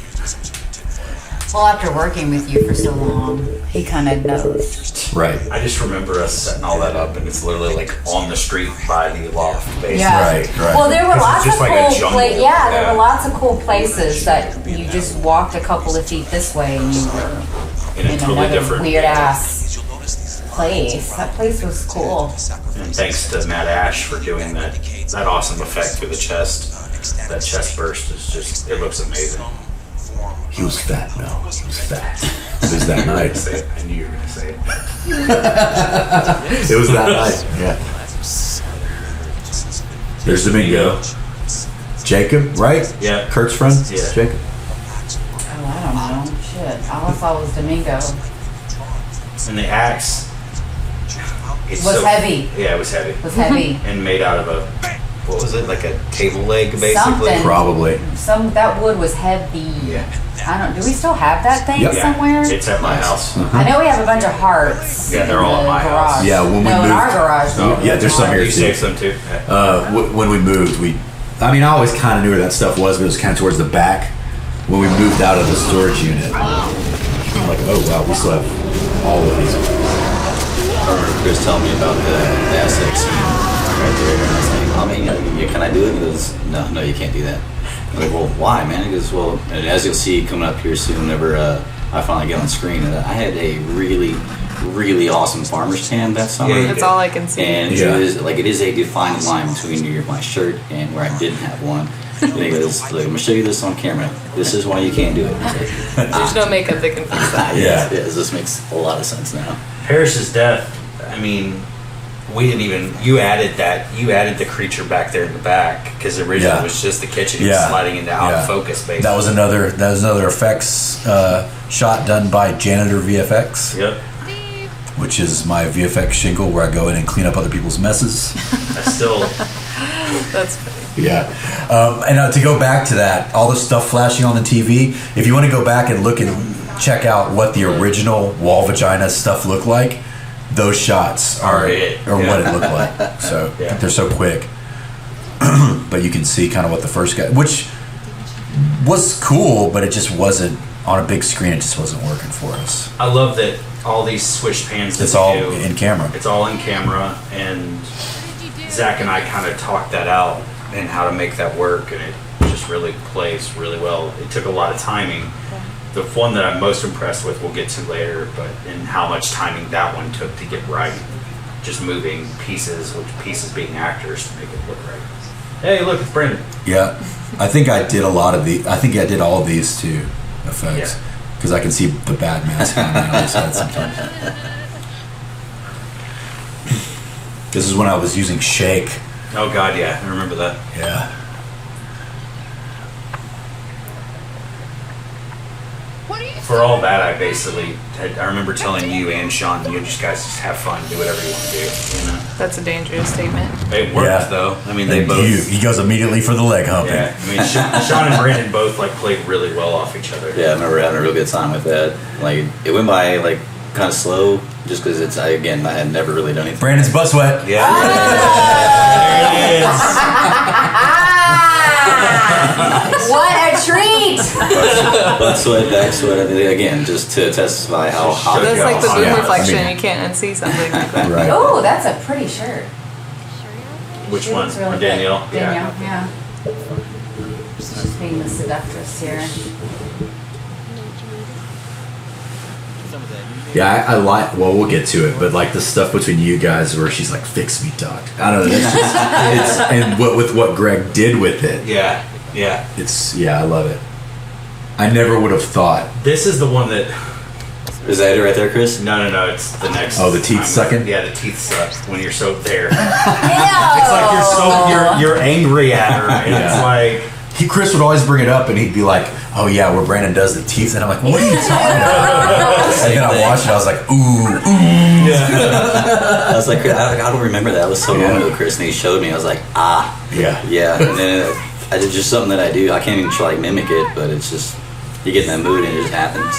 Well, after working with you for so long, he kind of knows. Right. I just remember us setting all that up, and it's literally like on the street by the loft, basically. Yeah. Right. Well, there were Because lots it's of just like a cool jungle. there Yeah. were lots of cool places that you just walked a couple of feet this way and you were In a in totally another different. weird ass place. That place was cool. And thanks to Matt Ash for doing that awesome effect through the chest. That chest burst is just, it looks amazing. He was fat, Mel. He was fat. It was that I night. say it. I knew you were going to say it. It was that night. Yeah. There's Domingo. Jacob, right? Yeah. Kurt's friend? Yeah. Jacob. Oh, I don't know. Shit. All I saw was Domingo. And the axe it's Was heavy. Yeah, it was heavy. Was heavy. And made out of what was it? Like a table leg, basically? Something. Probably. That wood was heavy. Yeah. Do we still have that thing Yep. somewhere? It's at my house. I know we have a bunch of hearts. Yeah, they're all in at the my house. garage. Yeah, when we no, in moved- our garage. Yeah, there's some here You too. saved some too? Yeah. When we moved, I always kind of knew where that stuff was, but it was kind of towards the back. When we moved out of the storage unit, I'm like, oh wow, we still have all of these. I remember Chris telling me about the asset scene right there, and I was like, oh man, can I do it? He goes, no, you can't do that. I'm like, well, why, man? He goes, well, and as you'll see coming up here soon, whenever I finally get on screen, I had a really, really awesome farmer's tan that summer. Yeah, That's all I can see. And it is a defined line between my shirt and where I didn't have one. And he goes, look, I'm gonna show you this on camera. This is why you can't do it. There's no makeup that can fix that. Yeah, this makes a lot of sense now. Parrish's death, I mean, we didn't even, you added the creature back there in the back, because originally it was just the kitchen sliding into out of focus, basically. That was another effects shot done by Janitor VFX. Yep. Which is my VFX shingle where I go in and clean up other people's messes. That's funny. Yeah. And to go back to that, all the stuff flashing on the TV, if you want to go back and look and check out what the original wall vagina stuff looked like, those shots are what it looked like. So they're so quick. But you can see kind of what the first guy, which was cool, but it just wasn't on a big screen. It just wasn't working for us. I love that all these switch pans that It's all in camera. It's all in camera, and Zach and I kind of talked that out and how to make that work, and it just really plays really well. It took a lot of timing. The one that I'm most impressed with we'll get to later, but in how much timing that one took to get right. Just moving pieces, with pieces being actors to make it look right. Hey, look, it's Brandon. Yeah. I think I did I did all of these too, effects. Because I can see the bad mask on his head sometimes. This is when I was using Shake. Oh God, yeah, I remember that. Yeah. For all that, I remember telling you and Sean, you just guys just have fun, do whatever you want to do. You know, That's a dangerous statement. it worked though. I mean, they both. He goes immediately for the leg humping. Yeah, I mean, Sean and Brandon both played really well off each other. Yeah, I remember having a real good time with that. Like, it went by kind of slow, just because I had never really done anything. Brandon's butt sweat. Yeah. There it is. What a treat! Butt sweat, back sweat, again, just to testify how hot That's it like the was. boom reflection. You can't unsee something like that. Right. Oh, that's a pretty shirt. Which She one? looks really Or Danielle? good. Danielle, yeah. She's being the seductress here. Yeah, I like. Well, we'll get to it, but like the stuff between you guys, where she's like, "Fix me, doc." I don't know. And what Greg did with it. Yeah. I love it. I never would have thought. This is the one that. Is that it right there, Chris? No. It's the next. Oh, the teeth sucking. Yeah, the teeth suck when you're so there. It's Ew! like you're angry at her, and it's like. Chris would always bring it up, and he'd be like, "Oh yeah, where Brandon does the teeth," and I'm like, "What are you talking about?" And then I watched it, I was like, "Ooh." I was like, I don't remember that. I was so long ago, Chris, and he showed me. I was like, Yeah. And then I did just something that I do. I can't even try to mimic it, but it's just, you get in that mood and it just happens.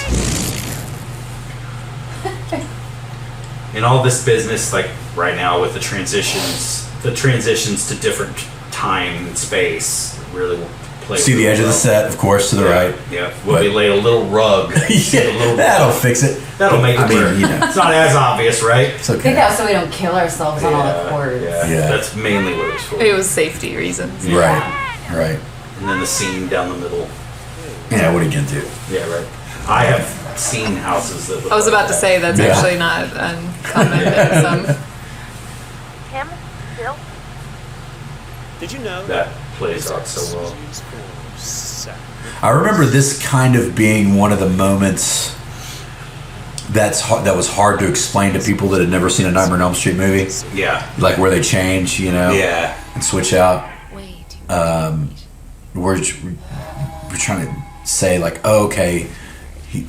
In all this business, like right now with the transitions to different time and space, really will play. See the edge of the set, of course, to the right. Yeah, we lay a little rug. That'll fix it. That'll make it work. You know. It's not as obvious, right? It's I think okay. that was so we don't kill ourselves on all the cords. Yeah. That's mainly what it's for. It was safety reasons. Right. And then the scene down the middle. Yeah, what are you gonna do? Yeah, right. I have seen houses that. I was about to say that's actually not uncommon in some. Him? Bill? Did you know That plays out so well. I remember this kind of being one of the moments that was hard to explain to people that had never seen a Nightmare on Elm Street movie. Yeah. Like where they change, Yeah. and switch out. We're trying to say like, oh, okay.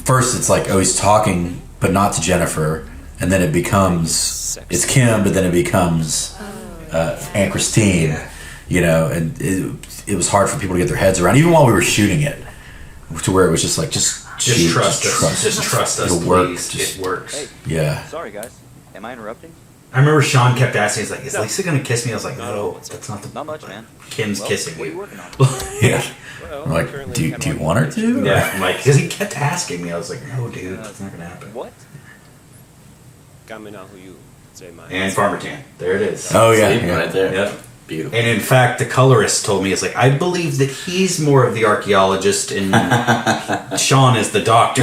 First, it's like, oh, he's talking, but not to Jennifer, and then it's Kim, but then it becomes Aunt Christine. And it was hard for people to get their heads around, even while we were shooting it, to where it was just like, just trust us. Just trust us, It'll work. please. It works. Yeah. Sorry, guys. Am I interrupting? I remember Sean kept asking, he's like, is Lisa going to kiss me? I was like, no, that's not the... Not much, man. Kim's kissing What are you you. working on? Yeah. Well, I'm like, currently do I'm you want her to? Yeah, I'm like, because he kept asking me. I was like, no, dude, that's not going to happen. What? Kami na huyu. Say my. And Farmer Tan. There it is. Oh, yeah. Sleeping right there. Yep. Beautiful. And in fact, the colorist told me, it's like, I believe that he's more of the archaeologist and Sean is the doctor.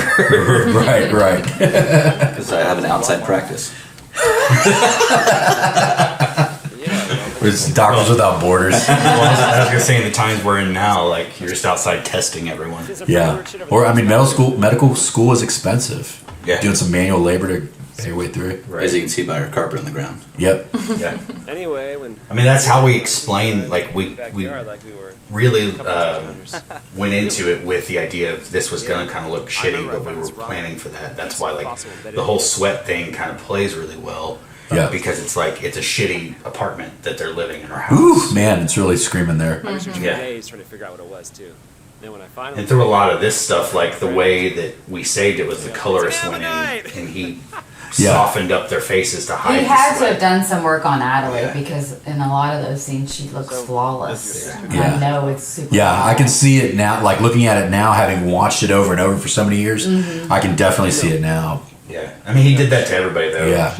right. Because I have an outside practice. It's Doctors Without Borders. Well, I was gonna say, in the times we're in now, like you're just outside testing everyone. Yeah. Or I mean, medical school is expensive. Yeah. Doing some manual labor to pay your way through it. Right. As you can see by our carpet on the ground. Yep. Yeah. Anyway, when I mean, that's how we explain. Like we like we were really went into it with the idea of this was gonna kind of look shitty, but we were planning for that. That's why like the whole sweat thing kind of plays really well. Yeah. Because it's like it's a shitty apartment that they're living in or house. Ooh, man, it's really screaming there. I was for 2 Yeah. days trying to figure out what it was too. Then when I finally And through a lot of this stuff, like the way that we saved it was the colorist went in and he Yeah. softened up their faces to hide. He the had to sweat. have done some work on Adelaide Yeah. because in a lot of those scenes she looks flawless. Yeah. I know it's super. Yeah, I can see it now. Like looking at it now, having watched it over and over for so many years, I can definitely see it now. Yeah, I mean he did that to everybody though. Yeah.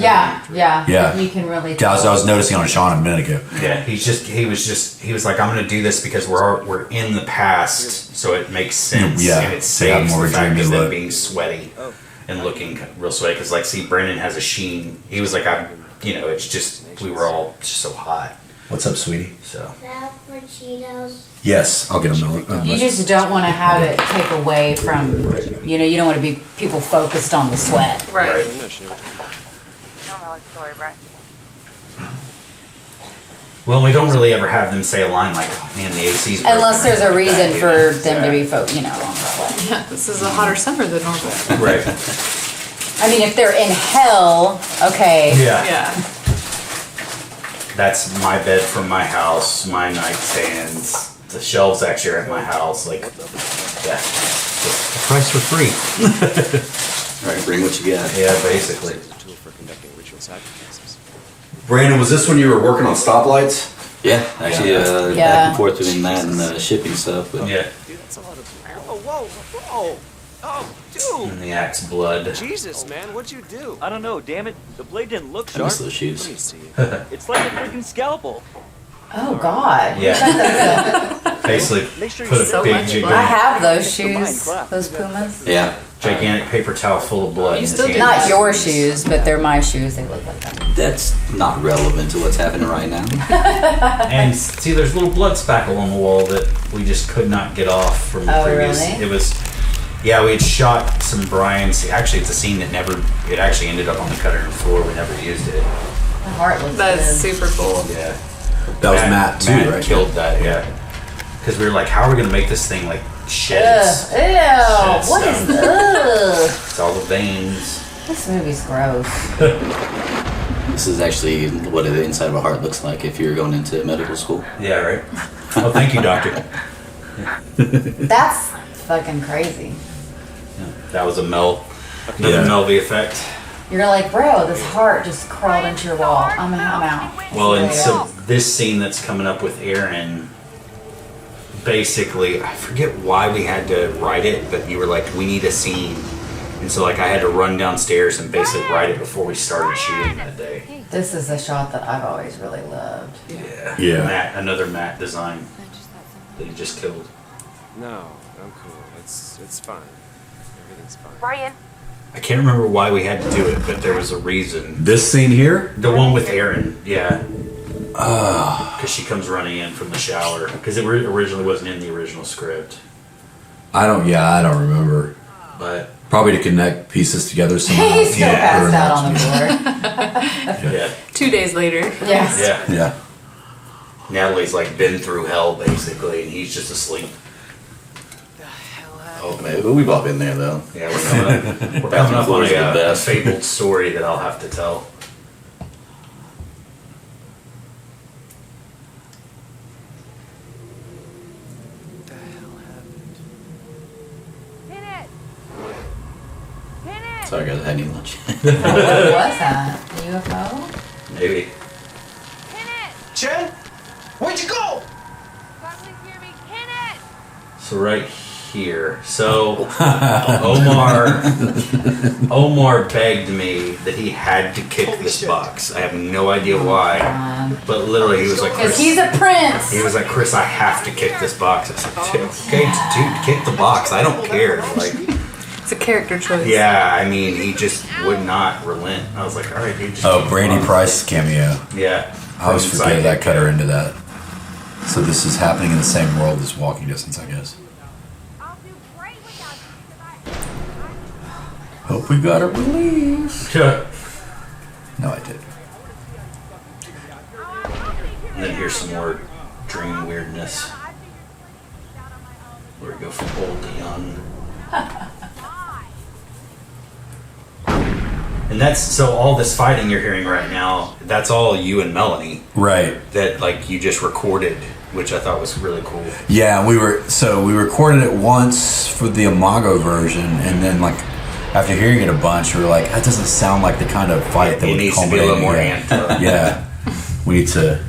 Yeah. You can really. I was noticing on Sean a minute ago. Yeah, he was like, I'm gonna do this because we're in the past, so it makes sense. Yeah, and it they have saves more the fact dreamy of them look. being sweaty and looking real sweaty. Because like, see, Brendan has a sheen. He was like, it's just we were all just so hot. What's up, sweetie? So That for Cheetos. Yes, I'll get them. You just don't want to have it take away from. You don't want to be people focused on the sweat. Right. no, she never- don't know the story, Brett. well, we don't really ever have them say a line like, oh, "Man, the AC's." Unless there's a reason for them to be Yeah. on the sweat. Yeah, this is a hotter summer than normal. right. I mean, if they're in hell, okay. Yeah. Yeah. That's my bed from my house, my nightstands. The shelves actually are at my house. Like, yeah, the price for free. All right, bring what you got. Yeah, basically. It's a tool for conducting ritual sacrifices. Brandon, was this when you were working on stoplights? Yeah, actually, Yeah. back and forth between that and shipping stuff. But Yeah, Dude, that's a lot of. Whoa. Oh, dude. and the axe blood. Jesus, man, what'd you do? I don't know, damn it. The blade didn't look I sharp. miss those shoes. Let me see. It's like a freaking scalpel. Oh God. Yeah, basically Make sure you put a so big, much blood. I have those It's the mind shoes, craft. those Pumas. Yeah, gigantic paper towel full of blood. You in his still do hand. Not your shoes, but they're my shoes. They look like that. that's not relevant to what's happening right now. And see, there's a little blood spackle on the wall that we just could not get off from the Oh, previous. really? It was, yeah, we had shot some Brian's. Actually, it's a scene that it actually ended up on the cutting room floor. We never used it. The heart looks That's good. super cool. Yeah. That was Matt too, right? Killed that, yeah. Because we were like, how are we gonna make this thing like shed? Ugh, ew. What is? Ugh. It's all the veins. This movie's gross. This is actually what the inside of a heart looks like if you're going into medical school. Yeah, right. Oh, thank you, doctor. That's fucking crazy. That was another Yeah. Melvy effect. You're like, bro, this heart just crawled into your wall. I'm out. Well, and Straight so up. this scene that's coming up with Aaron, basically, I forget why we had to write it, but you were like, we need a scene. And so, like, I had to run downstairs and basically write it before we started shooting that day. This is a shot that I've always really loved. Yeah. Yeah. Another Matt design that he just killed. No, I'm cool. It's fine. Everything's fine. Brian, I can't remember why we had to do it, but there was a reason. This scene here? The one with Aaron, yeah. Because she comes running in from the shower. Because it originally wasn't in the original script. I don't remember. But, Probably to connect pieces together somehow. He's still Yeah. passed out on the floor. yeah. 2 days later. Yes. Yeah. Yeah. Natalie's like been through hell basically, and he's just asleep. Oh man, we've all been there though. Yeah, we're coming up on floors are the a best. fabled story that I'll have to tell. What the hell happened? pin it! Sorry guys, I had any lunch. What was that? A UFO? Maybe. Pin it! Jen, where'd you go? Finally hear me, pin it! So right here. So Omar begged me that he had to kick this box. I have no idea why, but literally he was like, Because he's a prince. he was like, Chris, I have to kick this box. I said, okay, dude, kick the box. I don't care. Like, It's a character choice. yeah, I mean, he just would not relent. I was like, all right, dude. Just Oh, kick the Brandy box. Price cameo. Yeah. I always From forget Sidekick. I cut her into that. So this is happening in the same world as Walking Distance, I guess. Hope we got a release. Yeah. No, I did. And then here's some more dream weirdness. Where we go from old to young. And that's so all this fighting you're hearing right now, that's all you and Melanie Right. that like you just recorded, which I thought was really cool. Yeah, we recorded it once for the IMAGO version, and then like after hearing it a bunch, we were like, that doesn't sound like the kind of fight that It would needs to be a culminate. little more Yeah. amped up. Yeah, we need to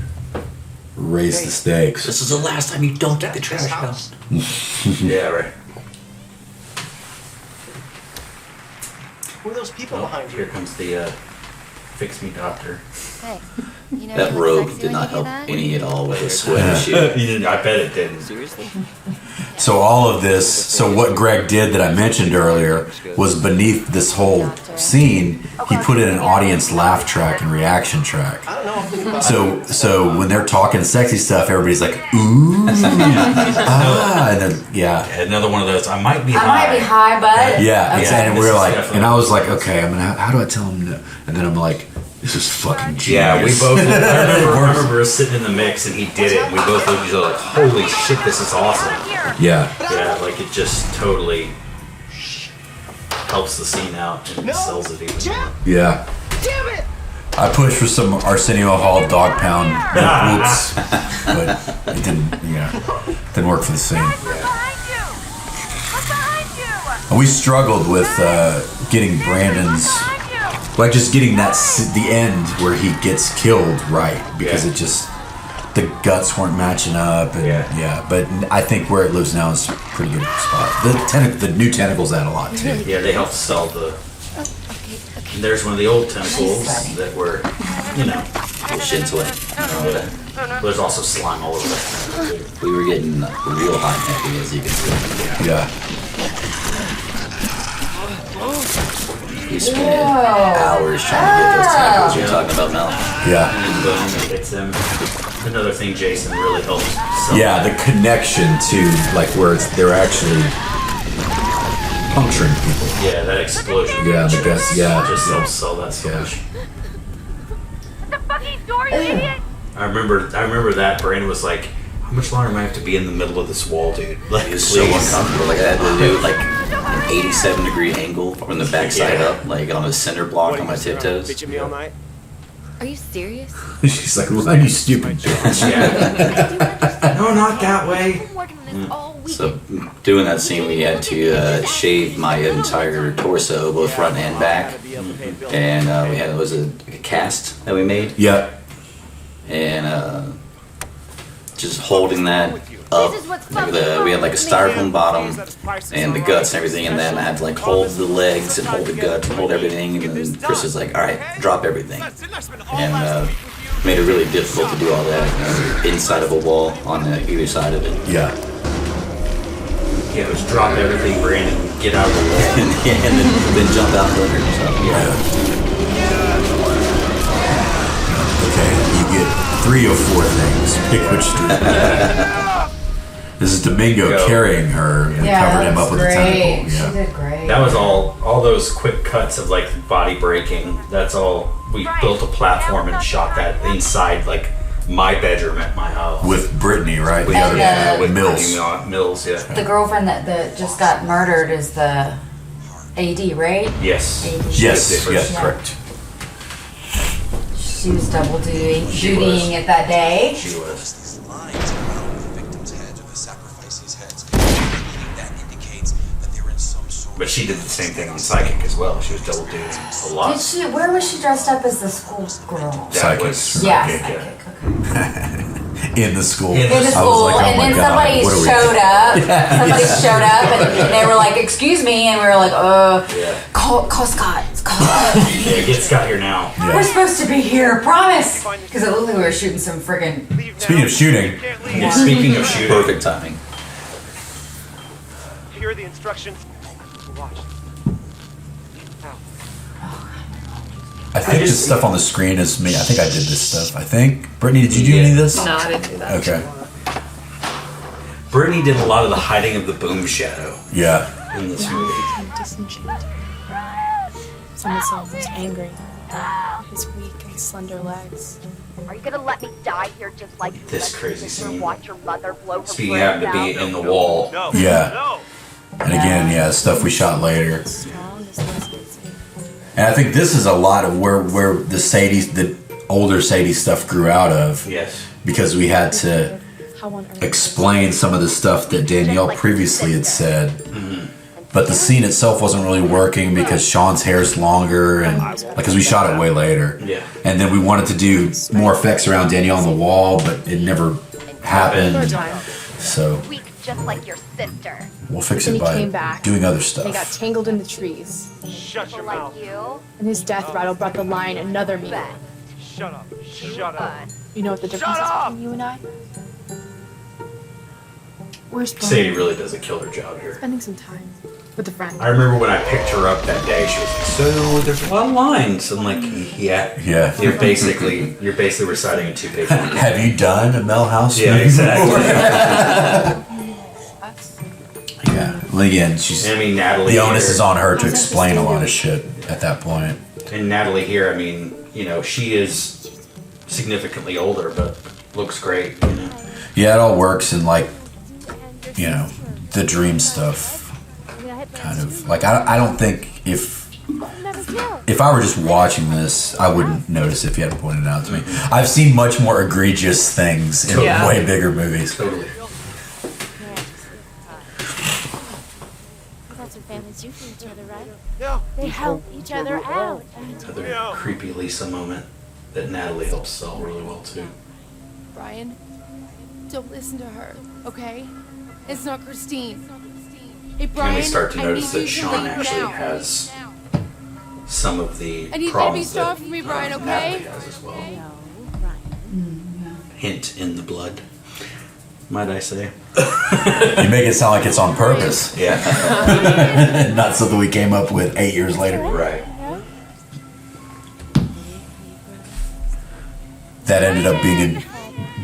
raise the stakes. This is the last time you don't get the trash out. Yeah, right. Who are those people Oh, behind here you? comes the Fix Me Doctor. Hey, you know That you look robe sexy did when not you do help that? any at all with the sweat and shit. You didn't, I bet it didn't. Seriously? So all of this, so what Greg did that I mentioned earlier was beneath this whole scene, he put in an audience laugh track and reaction track. I don't know. I'm thinking about So when they're talking sexy stuff, everybody's like, ooh, ah, and then yeah. Another one of those. I might be I high. might be high, but Yeah, okay. and this we're is like, definitely- and I was like, okay, I mean, how do I tell him no? And then I'm like, this is fucking genius. Yeah, we both. I remember us sitting in the mix and he did it. And we both looked at each other like, "Holy shit, this is awesome!" Yeah, Yeah, like it just totally helps the scene out and sells it even more. yeah. Damn it! I pushed for some Arsenio Hall dog pound whoops, but it didn't work for the scene. And we struggled with getting Brandon's, like just getting the end where he gets killed right, because Yeah. it just, the guts weren't matching up, and Yeah. but I think where it lives now is a pretty good spot. The new tentacles add a lot too. Yeah, they helped sell the. And there's one of the old tentacles that were, you know, Shit's wet. there's also slime all over that tentacle too. We were getting real hot and heavy, as you can see. Yeah, We spent hours trying to get those tentacles you're talking about, Mel. yeah, And boom, it's them. Another thing Jason really helped sell. yeah. The that. connection to like where they're actually puncturing people. Yeah, that explosion. Yeah, the guts. Yeah, Just helps sell that so Yeah. much. The fucking door, you idiot! I remember that Brandon was like, "How much longer am I have to be in the middle of this wall, dude?" Like, It was so please. uncomfortable. Like I had to do like an 87-degree angle from the backside Yeah. up, like on a center block on my tiptoes. Bitching me all night? Are you serious? She's like, "Why you stupid bitch?" Yeah. No, not that way. I've been working on this all week. So doing that scene, we had to shave my entire torso, both front and back, and we had it was a cast that we made, Yeah, and just holding that up. Like we had like a styrofoam bottom and the guts and everything, and then I had to like hold the legs and hold the guts and hold everything, and then Chris was like, "All right, drop everything," and made it really difficult to do all that inside of a wall on either side of it. yeah. Yeah, it was drop everything, Brandon, get out of the way. and then jump out and look at yourself. Yeah. Okay, you get 3 or 4 things. Pick which 3. This is Domingo Go. carrying her and Yeah, covered that him up was with a great. tentacle. She Yeah. did great. That was all those quick cuts of like body breaking. That's all. We built a platform and shot that inside like my bedroom at my house. With Brittany, right? The And, other uh, with Mills. Brittany Mills, yeah. The girlfriend that just got murdered is the AD, right? Yes. AD. Yes, Different. yes, correct. She was double dutying She was. it that day. She was. These lines around the victims' heads or the sacrifices' heads, meaning that indicates that they're in some sort But she did the same thing on Psychic as well. She was double duty a lot. Did she? Where was she dressed up as the school girl? That Psychic. was Yeah, Psychic, psychic. Okay. in the school. In the I was school, like, oh and my then God, somebody what are we showed up. Somebody showed up, and they were like, "Excuse me," and we were like, call Scott. Yeah, get Scott here now. Yeah. We're supposed to be here, promise." Because it looked like we were shooting some friggin'. Speaking of shooting, Yeah, speaking of shooting, Perfect timing. Here are the instructions. Watch. I think this stuff on the screen is me. I think I did this stuff. I think. Brittany, did you do any of this? No, I didn't do that. Okay. Brittany did a lot of the hiding of the boom shadow Yeah. in this movie. Disenchanted. Someone said he was angry. His weak and slender legs. Are you gonna let me die here just like you This let crazy your sister scene. watch your mother blow her Speaking brains of having to be out? in the wall. No. Yeah. No. And again, yeah, stuff we shot later. Strong as lesbians. And I think this is a lot of where the older Sadie stuff grew out of. Yes. Because we had to How on earth? explain some of the stuff that Danielle previously had said. But the scene itself wasn't really working because Sean's hair's longer and because we shot it way later. Yeah. And then we wanted to do more effects around Danielle on the wall, but it never happened. So Weak just like your sister. we'll fix Then it he by came back. doing other And he got stuff. tangled in the trees. Shut your People mouth. like you, And his death rattle brought the line another meaning. bet. Shut up. Shut up. You know what the difference is up! between you and I? Where's Brian? Sadie really does a killer job here. Spending some time with a friend. I remember when I picked her up that day, she was like, "So there's a lot of lines." I'm like, "Yeah, Yeah. You're basically reciting a 2-page line." Have you done a Mel House Yeah, movie exactly. before? Yeah. Well, again, she's I mean, Natalie. the onus here- is on her to explain a lot of shit at that point. And Natalie here, I mean, you know, she is significantly older, but looks great. You know. Yeah, it all works in like, you know, the dream stuff. Kind of like I don't think if I were just watching this, I wouldn't notice if you hadn't pointed it out to me. I've seen much more egregious things in Yeah. way bigger movies. Totally. That's what families do for each other, right? Yeah. They help each other out. Another creepy Lisa moment that Natalie helps sell really well too. Brian, don't listen to her, okay? It's not Christine. Hey, Brian, And we start to I notice need you that to Sean leave actually now. has some of the I need you to be problems soft that for me, Brian, okay? Natalie has as well. Hint in the blood, might I say? You make it sound like it's on purpose, Yeah. not something we came up with 8 years later. Right. That ended up being a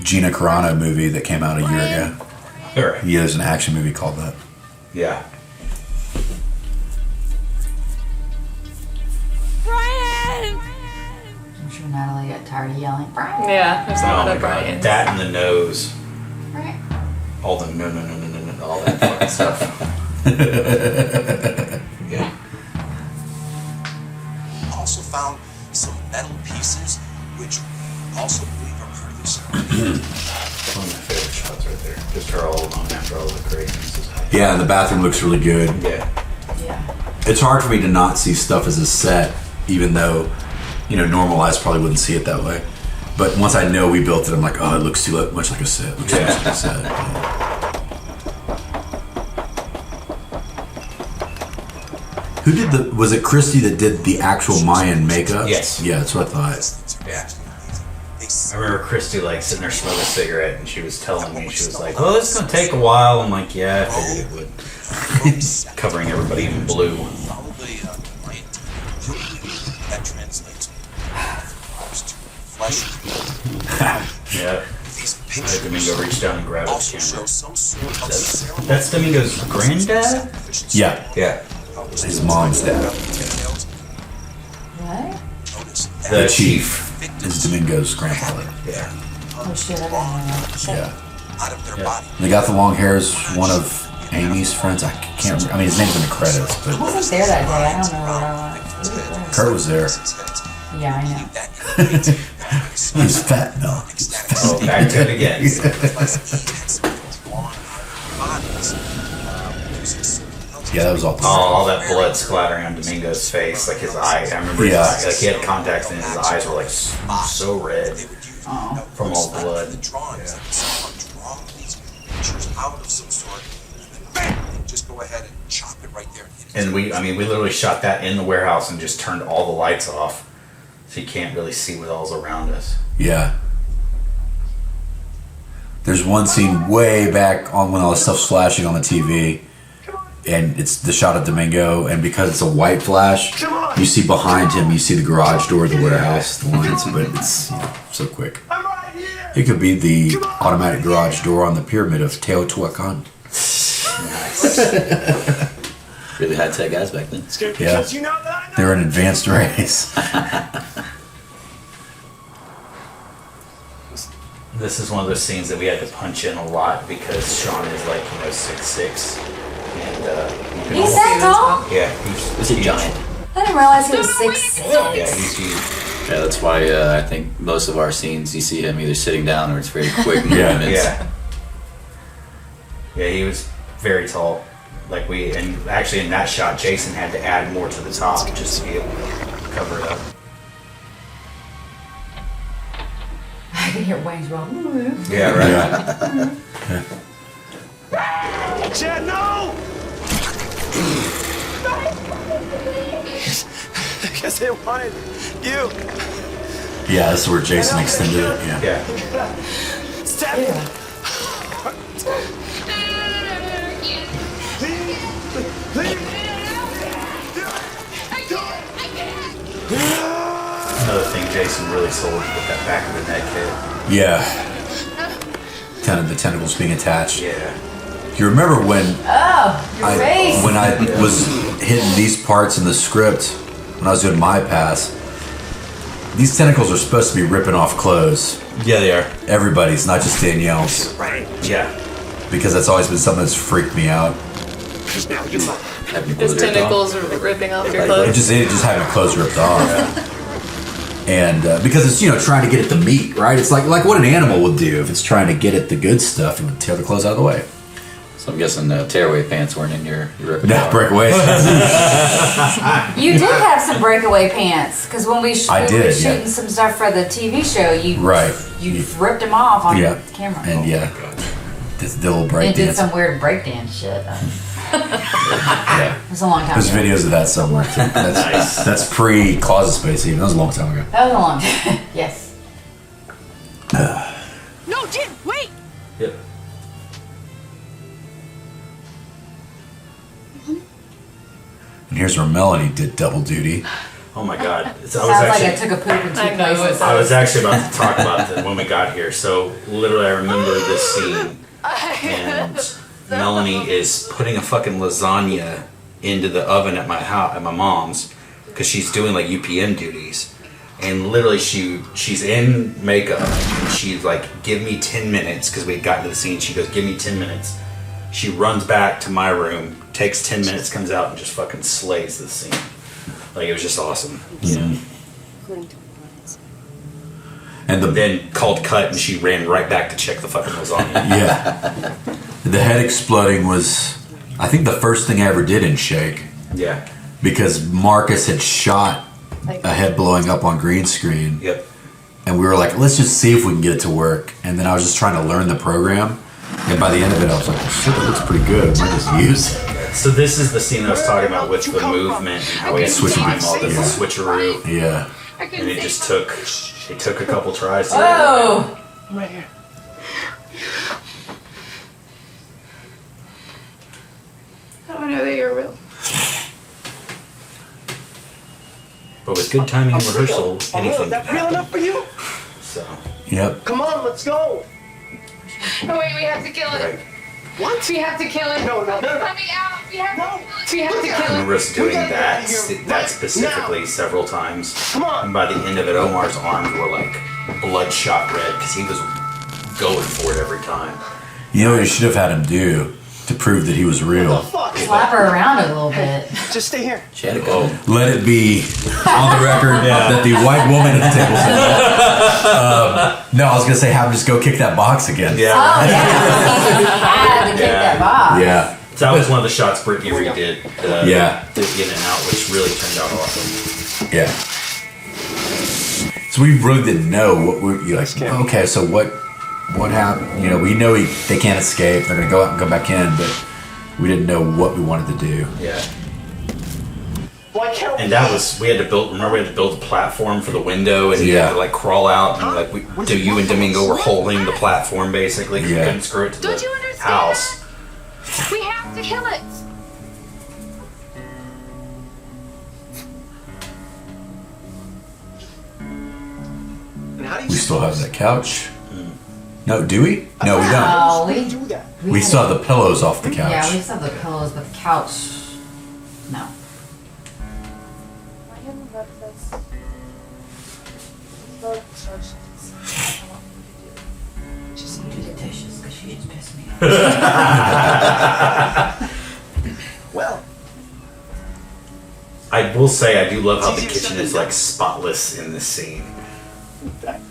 Gina Carano movie that came out a year ago. All right. Yeah, there's an action movie called that. Yeah. Brian! I'm sure Natalie got tired of yelling, "Brian!" Yeah, there's a Oh lot my of god, Brian. that and the nose, Brian. all the no, all that fucking stuff. Yeah. Also found some metal pieces, which we also believe are part of this. One of my favorite shots right there. Just her all alone after all the craziness. Yeah, the bathroom looks really good. Yeah. Yeah. It's hard for me to not see stuff as a set, even though, you know, normal eyes probably wouldn't see it that way. But once I know we built it, I'm like, oh, it looks too much like a set. It looks too much like a set. Yeah. Who did the? Was it Christy that did the actual Mayan makeup? Yes. Yeah, that's what I thought. Yeah. I remember Christy like sitting there smoking a cigarette, and she was telling me, she was like, "Oh, it's gonna take a while." I'm like, "Yeah, I figured it would." Covering everybody in blue. Probably that translates to flesh. Yeah. These I had pictures Domingo reach down and grab his also show camera. some sort of ceremony. That's Domingo's granddad? Yeah, Yeah. his mom's dad. What? Notice The chief. Is Domingo's grandfather. Yeah. Oh shit! I didn't know that. Yeah. out of their Yeah. body. They got the long hair is one of Amy's friends. I can't remember. I mean, his name's in the credits, I but wasn't there that day. I don't know where I was. Kurt was there. Yeah, I know. He's fat, no. Oh, back to it again. Yeah, that was all. All that blood splattering on Domingo's face, like his eye. I remember his Yeah. eye, like he had contacts and his eyes were like so red from all the blood. Drawings. out of some sort, and then bam, just go ahead and chop it right there. And we literally shot that in the warehouse and just turned all the lights off, so you can't really see what all's around us. Yeah. There's one scene way back on when all this stuff's flashing on the TV, and it's the shot of Domingo, and because it's a white flash, you see behind him, you see the garage door of the warehouse, the lines, but it's so quick. It could be the automatic garage door on the pyramid of Teotihuacan. Nice. Really high tech guys back then. Yeah, they're an advanced race. This is one of those scenes that we had to punch in a lot because Sean is like 6'6", and you can He's that tall? Yeah, he's a giant. I didn't realize he was 6'6". Yeah, he's huge. Yeah, that's why I think most of our scenes you see him either sitting down or it's very quick movements. Yeah, he was very tall. And actually in that shot, Jason had to add more to the top just to be able to cover it up. I can hear Wayne's roll. Yeah, right. Yeah. Chad, no! I guess they wanted you. Yeah, this is where Jason extended it. Yeah. Step it. Another thing Jason really sold with that back of the neck hit. Yeah. Kind of the tentacles being attached. Yeah. You remember when your face. when I was hitting these parts in the script when I was doing my pass, these tentacles are supposed to be ripping off clothes. Yeah, they are. Everybody's, not just Danielle's. Right. Yeah. Because that's always been something that's freaked me out. His tentacles are ripping off your clothes. It just having clothes ripped off. And because it's trying to get at the meat, right? It's like what an animal would do if it's trying to get at the good stuff. It would tear the clothes out of the way. So I'm guessing tearaway pants weren't in your repertoire. No, breakaway. You did have some breakaway pants because when we were shooting some stuff for the TV show, you ripped them off on the camera. And the little break and dance. did some weird breakdance shit. It was a long time There's ago. videos of that somewhere. That's pre-Closet Space even. That was a long time ago. That was a long time. Yes. No, Jim, wait! Yep. And here's where Melanie did double duty. Oh my God. Sounds like I took a poop in two places. I was actually about to talk about that when we got here. So literally I remember this scene and Melanie is putting a fucking lasagna into the oven at my house, at my mom's, because she's doing UPM duties. And literally she's in makeup and she's like, give me 10 minutes, because we had gotten to the scene. She goes, give me 10 minutes. She runs back to my room, takes 10 minutes, comes out and just fucking slays the scene. It was just awesome. Yeah. And then called cut and she ran right back to check the fucking lasagna. Yeah. The head exploding was, I think, the first thing I ever did in Shake. Yeah. Because Marcus had shot a head blowing up on green screen. Yep. And we were like, let's just see if we can get it to work. And then I was just trying to learn the program. And by the end of it, I was like, shit, that looks pretty good. I might just use it. So this is the scene I was talking about with the movement and how we had to time all this switcheroo. Yeah. And it just took a couple tries. Oh! I'm right here. How do I know that you're real? But with good timing and rehearsal, anything Is that can real happen. enough for you? So. Yep. Come on, let's go. Oh wait, we have to kill it. Right. What? We have to kill it. No. Coming out. We have to kill I it. remember us doing gotta get out that, of here that right specifically several times. Come on. And by the end of it, Omar's arms were bloodshot red because he was going for it every time. You know what you should have had him do to prove that he was real? Slap her around a little bit. Just stay here. She had to go. Let it be on the record that the white woman at the table said that. No, I was going to say, have him just go kick that box again. Yeah. Oh, yeah. He had to kick that box. Yeah. So that was one of the shots Brittany redid. The in and out, which really turned out awesome. Yeah. So we really didn't know what we're like. Okay, so what what happened? You know, we know they can't escape. They're gonna go out and come back in, but we didn't know what we wanted to do. Yeah. And that was, we had to build a platform for the window, and you had to like crawl out, and like you and Domingo were holding the platform basically, 'cause we couldn't screw it to Don't you the understand? house. We have to kill it. We still have that couch. No, do we? No, we don't. No, We still have the pillows off the couch. Yeah, we still have the pillows, but the couch, no. Just do the dishes, because she just pissed me off. Well, I will say I do love how the kitchen is like spotless in this scene.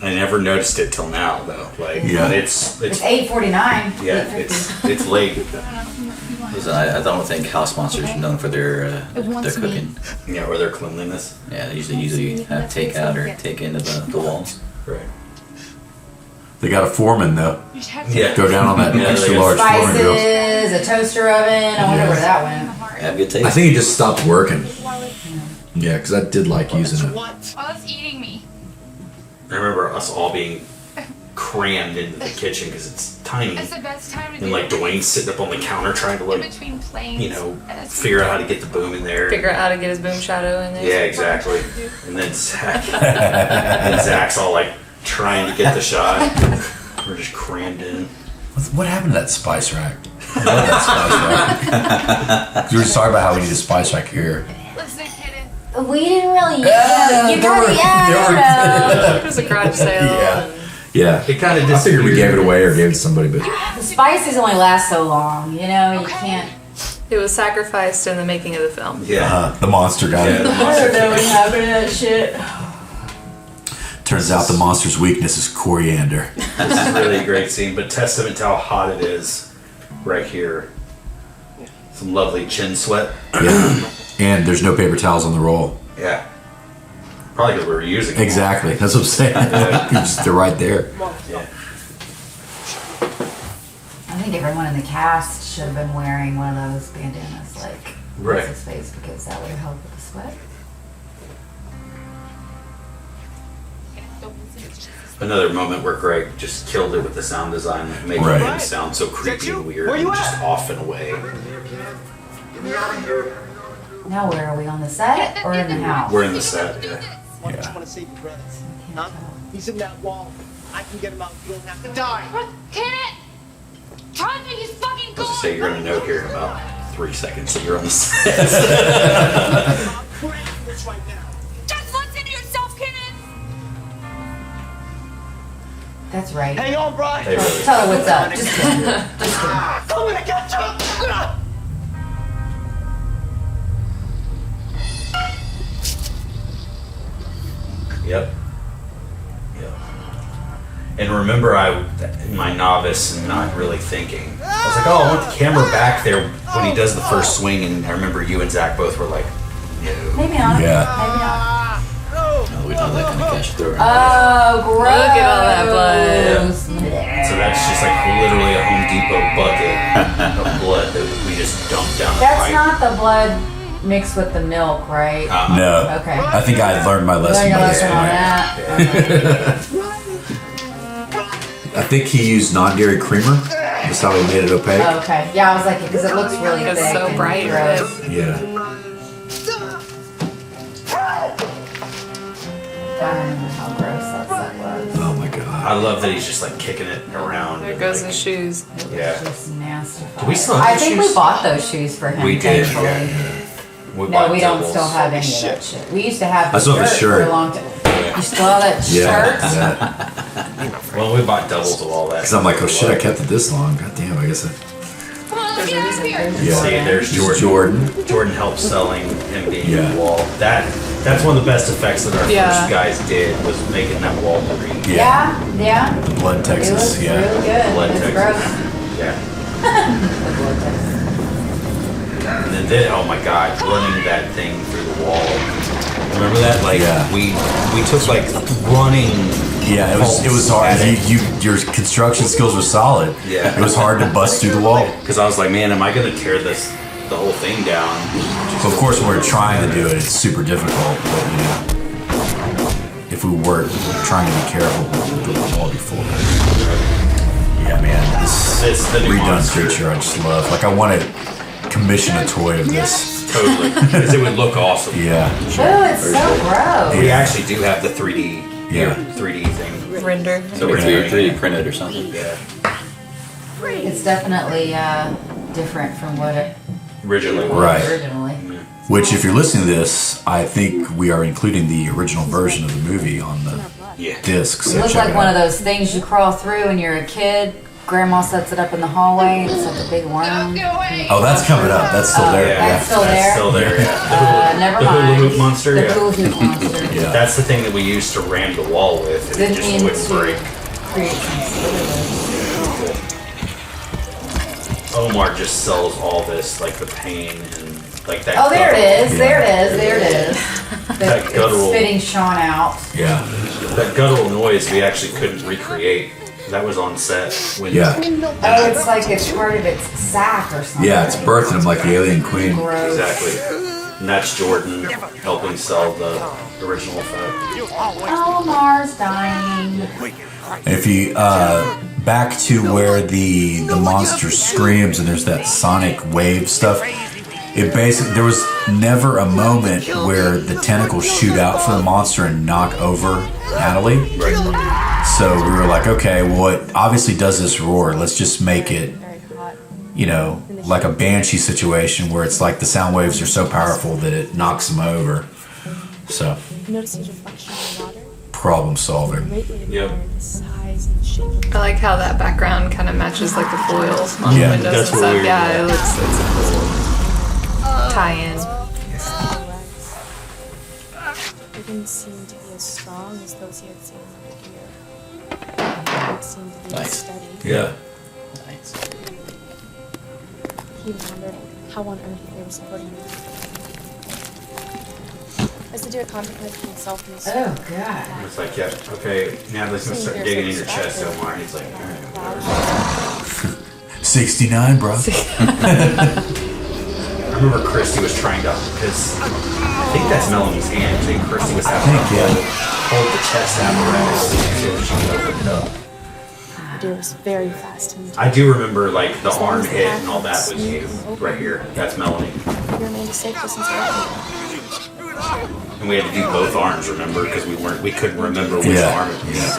I never noticed it till now, though. Like, it's 8:49. Yeah, it's late. Listen, I don't think house monsters are known for their cooking. Yeah, or their cleanliness. Yeah, they usually have takeout or take into the walls. Right. They got a foreman though. Yeah. Go down on that extra large foreman grill. Spices, a toaster oven. I wonder where that went. Have good taste. I think he just stopped working. Yeah, because I did like using it. Oh, it's eating me. I remember us all being crammed into the kitchen because it's tiny. It's the best time to do And like it. Dwayne's sitting up on the counter trying to In like, between planes. you know, figure out how to get the boom in there. Figure out how to get his boom shadow in there. Yeah, exactly. And then Zach's all like trying to get the shot. We're just crammed in. What happened to that spice rack? I love that spice rack. You were sorry about how we need a spice rack here. Listen, kitten. We didn't really. You there got It was a garage sale. Yeah. It kind of I figured we gave it away or gave it to somebody, but The spices only last so long, you know. You can't. It was sacrificed in the making of the film. Yeah. the monster got it. The monster know what happened to that shit. Turns out the monster's weakness is coriander. This is really a great scene, but testament to how hot it is right here. Some lovely chin sweat. Yeah. And there's no paper towels on the roll. Yeah. Probably because we were using them. Exactly. That's what I'm saying. They're right there. Yeah. I think everyone in the cast should have been wearing one of those bandanas, like Right. what's his face, because that would have helped with the sweat. Another moment where Greg just killed it with the sound design, like making Right. it sound so creepy and weird Where you and just at? off and away. Now where are we, on the set or in the house? We're in the set, yeah. Why don't you want to save your brother? Huh? He's in that wall. I can get him out. You don't have to die. Kitten! Try to make his fucking Let's just say you're gonna know here in about 3 seconds that you're on the set. I'm praying for this right now. Just listen to yourself, kitten! That's right. Hang on, Brian. They really- Tell her what's up. Just kidding. I'm gonna get you. Yep. Yep. And remember, in my novice and not really thinking, I was like, oh, I want the camera back there when he does the first swing, and I remember you and Zach both were like, no. Maybe not. Yeah. Maybe not. No, we don't have that kind of cash throw. Oh, gross. Look at all that blood. So that's just like literally a Home Depot bucket of blood that we just dumped down the That's pipe. not the blood mixed with the milk, right? No. Okay. I think I learned my lesson Learn your by this lesson on point. that. I think he used non-dairy creamer. That's how he made it opaque. Oh, okay. Yeah, I was like, because it looks really It's thick so and bright gross. Yeah. I remember how gross that set was. Oh my god. I love that he's just like kicking it around. There and, goes like, his shoes. It was Yeah. just nasty. Do we still have I the think shoes? we bought those shoes for him. We did, thankfully. yeah. No, bought we don't doubles. still have any of that shit. We used to have I the still have the shirt for shirt. a long time. You still have that shirt? Yeah. Well, we bought doubles of all that. Because I'm like, oh shit, I kept it this long. God damn, I guess I. Come on, let's get out of here! Yeah. See, there's This is Jordan. Jordan. Jordan helped selling him being Yeah. the wall. That's one of the best effects that our Yeah. first guys did was making that wall green. Yeah, yeah. The blood It Texas. was Yeah. really good. Blood It's Texas. gross. Yeah. And then, oh my god, running that thing through the wall. Remember that? Like Yeah. we took like running Yeah, it was hard. Your construction skills were solid. Yeah. It was hard to bust through the wall. Because I was like, man, am I going to tear the whole thing down? Of course, when we're trying to do it, it's super difficult. But if we weren't trying to be careful, the wall would be full. Yeah, man, this the new redone monster. creature I just love. Like, I want to commission a toy of this. Totally. Because it would look awesome. Yeah. Oh, it's so gross. We actually do have the 3D, Yeah. 3D thing. Render. So we're 3D printed or something. Yeah. It's definitely different from what it Originally. was Right. originally. Which, if you're listening to this, I think we are including the original version of the movie on the disc. It So looks check like it one out. of those things you crawl through when you're a kid. Grandma sets it up in the hallway and it's like a big worm. Oh, that's coming up. That's still there. That's still there? That's still there, yeah. Never the mind. hula hoop monster, The yeah. hula hoop monster. Yeah. That's the thing that we used to ram the wall with, and Then it just into wouldn't break. create some sort of Omar just sells all this, like the pain and like that. Oh, there it is. Yeah. There it is. There it is. That It's guttural, spitting Sean out. Yeah. that guttural noise we actually couldn't recreate. That was on set. When Yeah. Oh, it's like it's part of its sack or something. Yeah, it's birthing him like the alien queen. Gross. Exactly. And that's Jordan helping sell the original effect. Oh, Mars dying. If you back to where the monster screams and there's that sonic wave stuff, it basically there was never a moment where the tentacles shoot out for the monster and knock over Natalie. So we were like, okay, well, it obviously does this roar. Let's just make it, like a banshee situation where it's like the sound waves are so powerful that it knocks them over. So Notice his reflection in the water. problem solving. Greatly Yep. admired the size and shape of I like how that background kind of matches like the foils on Yeah, the windows that's and what stuff. we Yeah, were- it looks it's a cool tie-in. the silhouettes. They didn't seem to be as strong as those he had seen over here. They seemed to be Nice. steady. Yeah. Nice. He wondered how on earth they were supporting him. As the deer contemplated himself in the Oh, God. It's like, yeah, okay, Natalie's gonna start digging in your chest, Omar. And he's like, alright, whatever. 69, bro. I remember Christy was trying to, because I think that's Melanie's hand. I think Christy was having I think, to hold the chest apparatus so that she could open it up. The deer was very fast and I do remember like the arm hit and all that was you right here. That's Melanie. he remained a safe distance away from him. And we had to do both arms, remember, because we couldn't remember which Yeah. arm it was.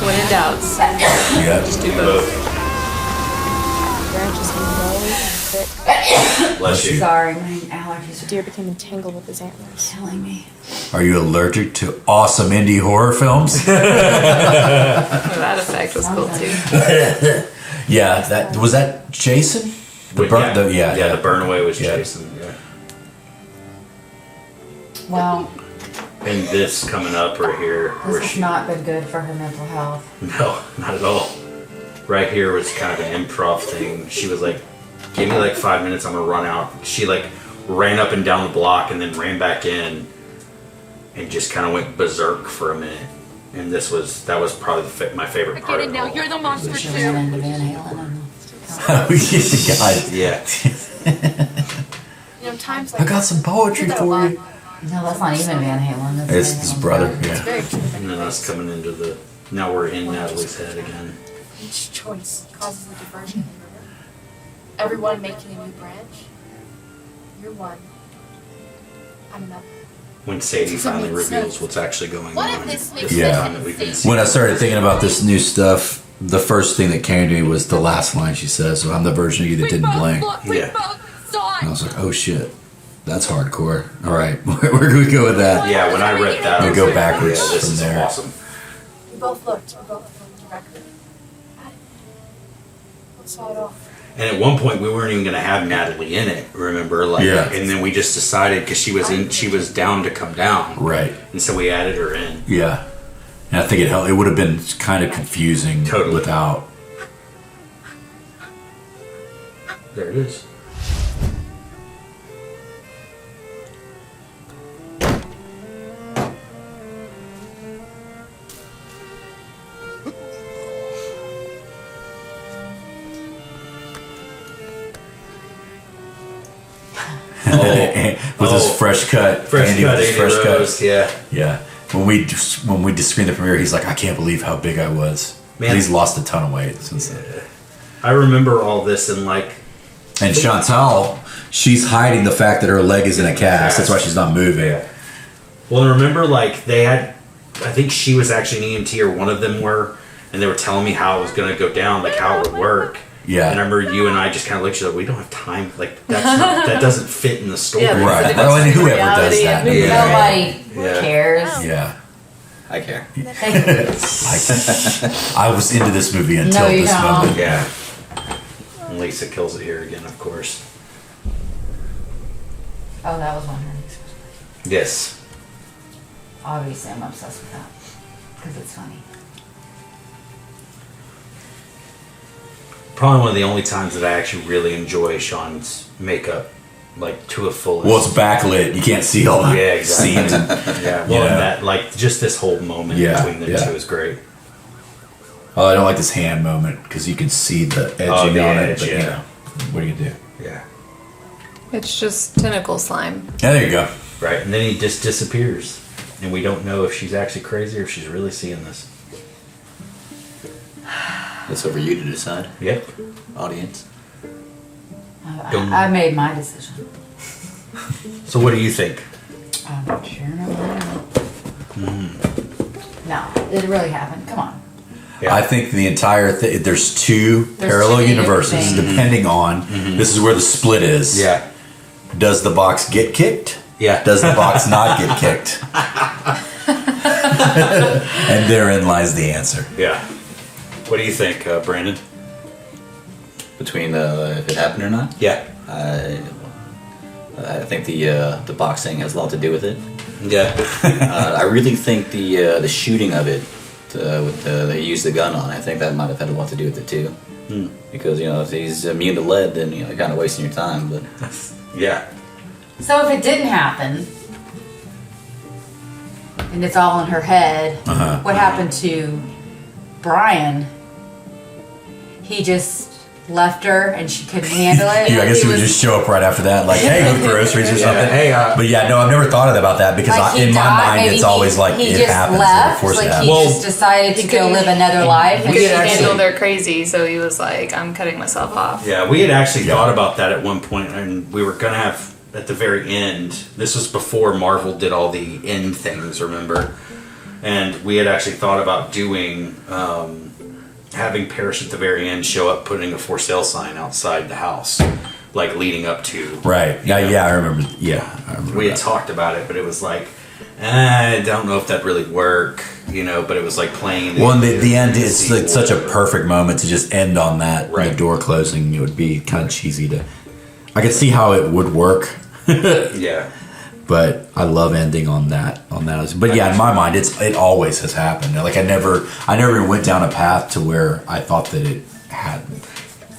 When in doubt, Yeah. just do both. Branches were low and thick. Bless you. Sorry, my allergies The are deer became entangled with his antlers. killing me. Are you allergic to awesome indie horror films? That effect was cool too. Yeah, that was that Jason? The burn away was Yeah. Jason. Yeah. Well, And this coming up right here, where this has not been good for her mental health. no, not at all. Right here was kind of an improv thing. She was like, "Give me like 5 minutes, I'm gonna run out." She like ran up and down the block and then ran back in, and just kind of went berserk for a minute. And that was probably my favorite part. Of it all. You're the monster She ran into Van Halen and God. Yeah. You know, times I like got some poetry for you. no, that's not even Van Halen. That's It's Van his Halen's brother. Yeah. very true. And then us coming into the. Now we're in Natalie's head again. Each choice causes a diversion. Everyone making a new branch. You're one. I'm another. When Sadie finally reveals what's actually going What on. if this makes the Yeah. time that we've been seeing. When I started thinking about this new stuff, the first thing that came to me was the last line she says. So I'm the version of you that didn't blink. Yeah. And I was like, oh shit, that's hardcore. All right, where do we go with that? Yeah, when I read that, I We was go like, backwards yeah, this from is there. awesome. We both looked. We both looked directly at it. We saw it all. And at one point, we weren't even going to have Natalie in it. Remember, like, Yeah. and then we just decided because she was down to come down, Right. and so we added her in. Yeah. And I think it helped. It would have been kind of confusing Totally. without. There it is. Rose, fresh cut. Fresh cut, with his Andy Rose, yeah. Yeah. When we just screened the premiere, he's like, I can't believe how big I was. Man. He's lost a ton of weight since then. I remember all this and like. And Chantal, she's hiding the fact that her leg is in a cast. That's why she's not moving. Yeah. Well, and remember, like, they had, I think she was actually an EMT, or one of them were, and they were telling me how it was going to go down, like how it would work. Yeah. And I remember you and I just kind of looked at each other, we don't have time, like, that doesn't fit in the story. Yeah, Right. Well, and whoever does that. Nobody cares. Yeah. I care. I was into this movie until No, you this don't. moment. Yeah. And Lisa kills it here again, of course. Oh, that was one of her. Yes. Obviously, I'm obsessed with that because it's funny. Probably one of the only times that I actually really enjoy Sean's makeup, like to a fullest. Well, it's backlit. You can't see all the Yeah, exactly. scenes. Yeah, well, and that, like, just this whole moment between them two is great. Oh, I don't like this hand moment because you can see the edging on it. But, you know, what do you do? Yeah. It's just tentacle slime. Yeah, there you go. Right, and then he just disappears. And we don't know if she's actually crazy or if she's really seeing this. That's over you to decide. Yep. Audience. I made my decision. So what do you think? I'm not sure. No, it really happened. Come on. Yeah. I think the entire thing, there's two There's parallel too many universes things. depending on, this is where the split is. Yeah. Does the box get kicked? Yeah. Does the box not get kicked? And therein lies the answer. Yeah. What do you think, Brandon? Between if it happened or not? Yeah. I think the boxing has a lot to do with it. Yeah. I really think the shooting of it, they used the gun on. I think that might have had a lot to do with it too. Because if he's immune to lead, then you're kind of wasting your time. But yeah. So if it didn't happen, and it's all in her head, what happened to Brian? He just left her and she couldn't handle it. I guess he would just show up right after that, like, hey, go to groceries or something. Hey, but yeah, no, I've never thought about that because Like he in my died, mind maybe it's always like he it just happens. left, Of course like it he happens. just decided to go couldn't- live another life. And He she couldn't handle didn't. their crazy, so he was like, I'm cutting myself off. Yeah, we had actually thought about that at one point, and we were going to have, at the very end, this was before Marvel did all the end things, remember? And we had actually thought about doing, having Parrish at the very end show up putting a for sale sign outside the house, like leading up to. Right. Yeah, I remember. Yeah, I remember We had that. talked about it, but it was like, I don't know if that'd really work, but it was like playing. Well, in the end, it's like such a perfect moment to just end on that. Right. The door closing, it would be kind of cheesy to. I could see how it would work. Yeah. But I love ending on that. But yeah, in my mind, it always has happened. Like I never went down a path to where I thought that it hadn't.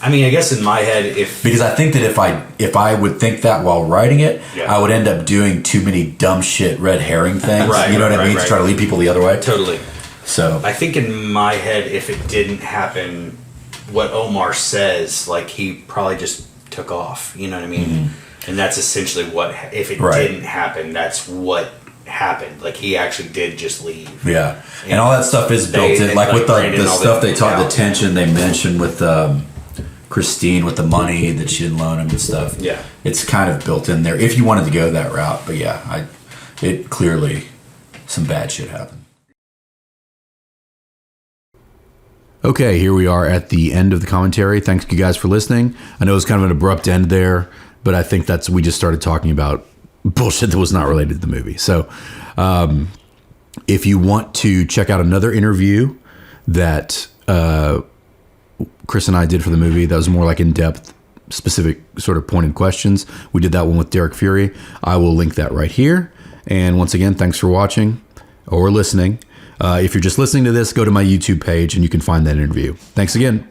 I mean, I guess in my head, Because I think that if I would think that while writing it, Yeah. I would end up doing too many dumb shit red herring things. Right, you know what I right, mean? right. To try to lead people the other way. Totally. So I think in my head, if it didn't happen, what Omar says, like he probably just took off. You know what I mean? And that's essentially what. If it Right. didn't happen, that's what happened. Like he actually did just leave. yeah, and all that stuff is built in, like with the stuff they taught, the tension they mentioned with Christine with the money that she didn't loan him and stuff. Yeah. It's kind of built in there if you wanted to go that route. But yeah, it clearly some bad shit happened. Okay, here we are at the end of the commentary. Thanks you guys for listening. I know it was kind of an abrupt end there, but I think we just started talking about bullshit that was not related to the movie. So if you want to check out another interview that Chris and I did for the movie, that was more like in-depth, specific sort of pointed questions. We did that one with Derek Fury. I will link that right here. And once again, thanks for watching or listening. If you're just listening to this, go to my YouTube page and you can find that interview. Thanks again.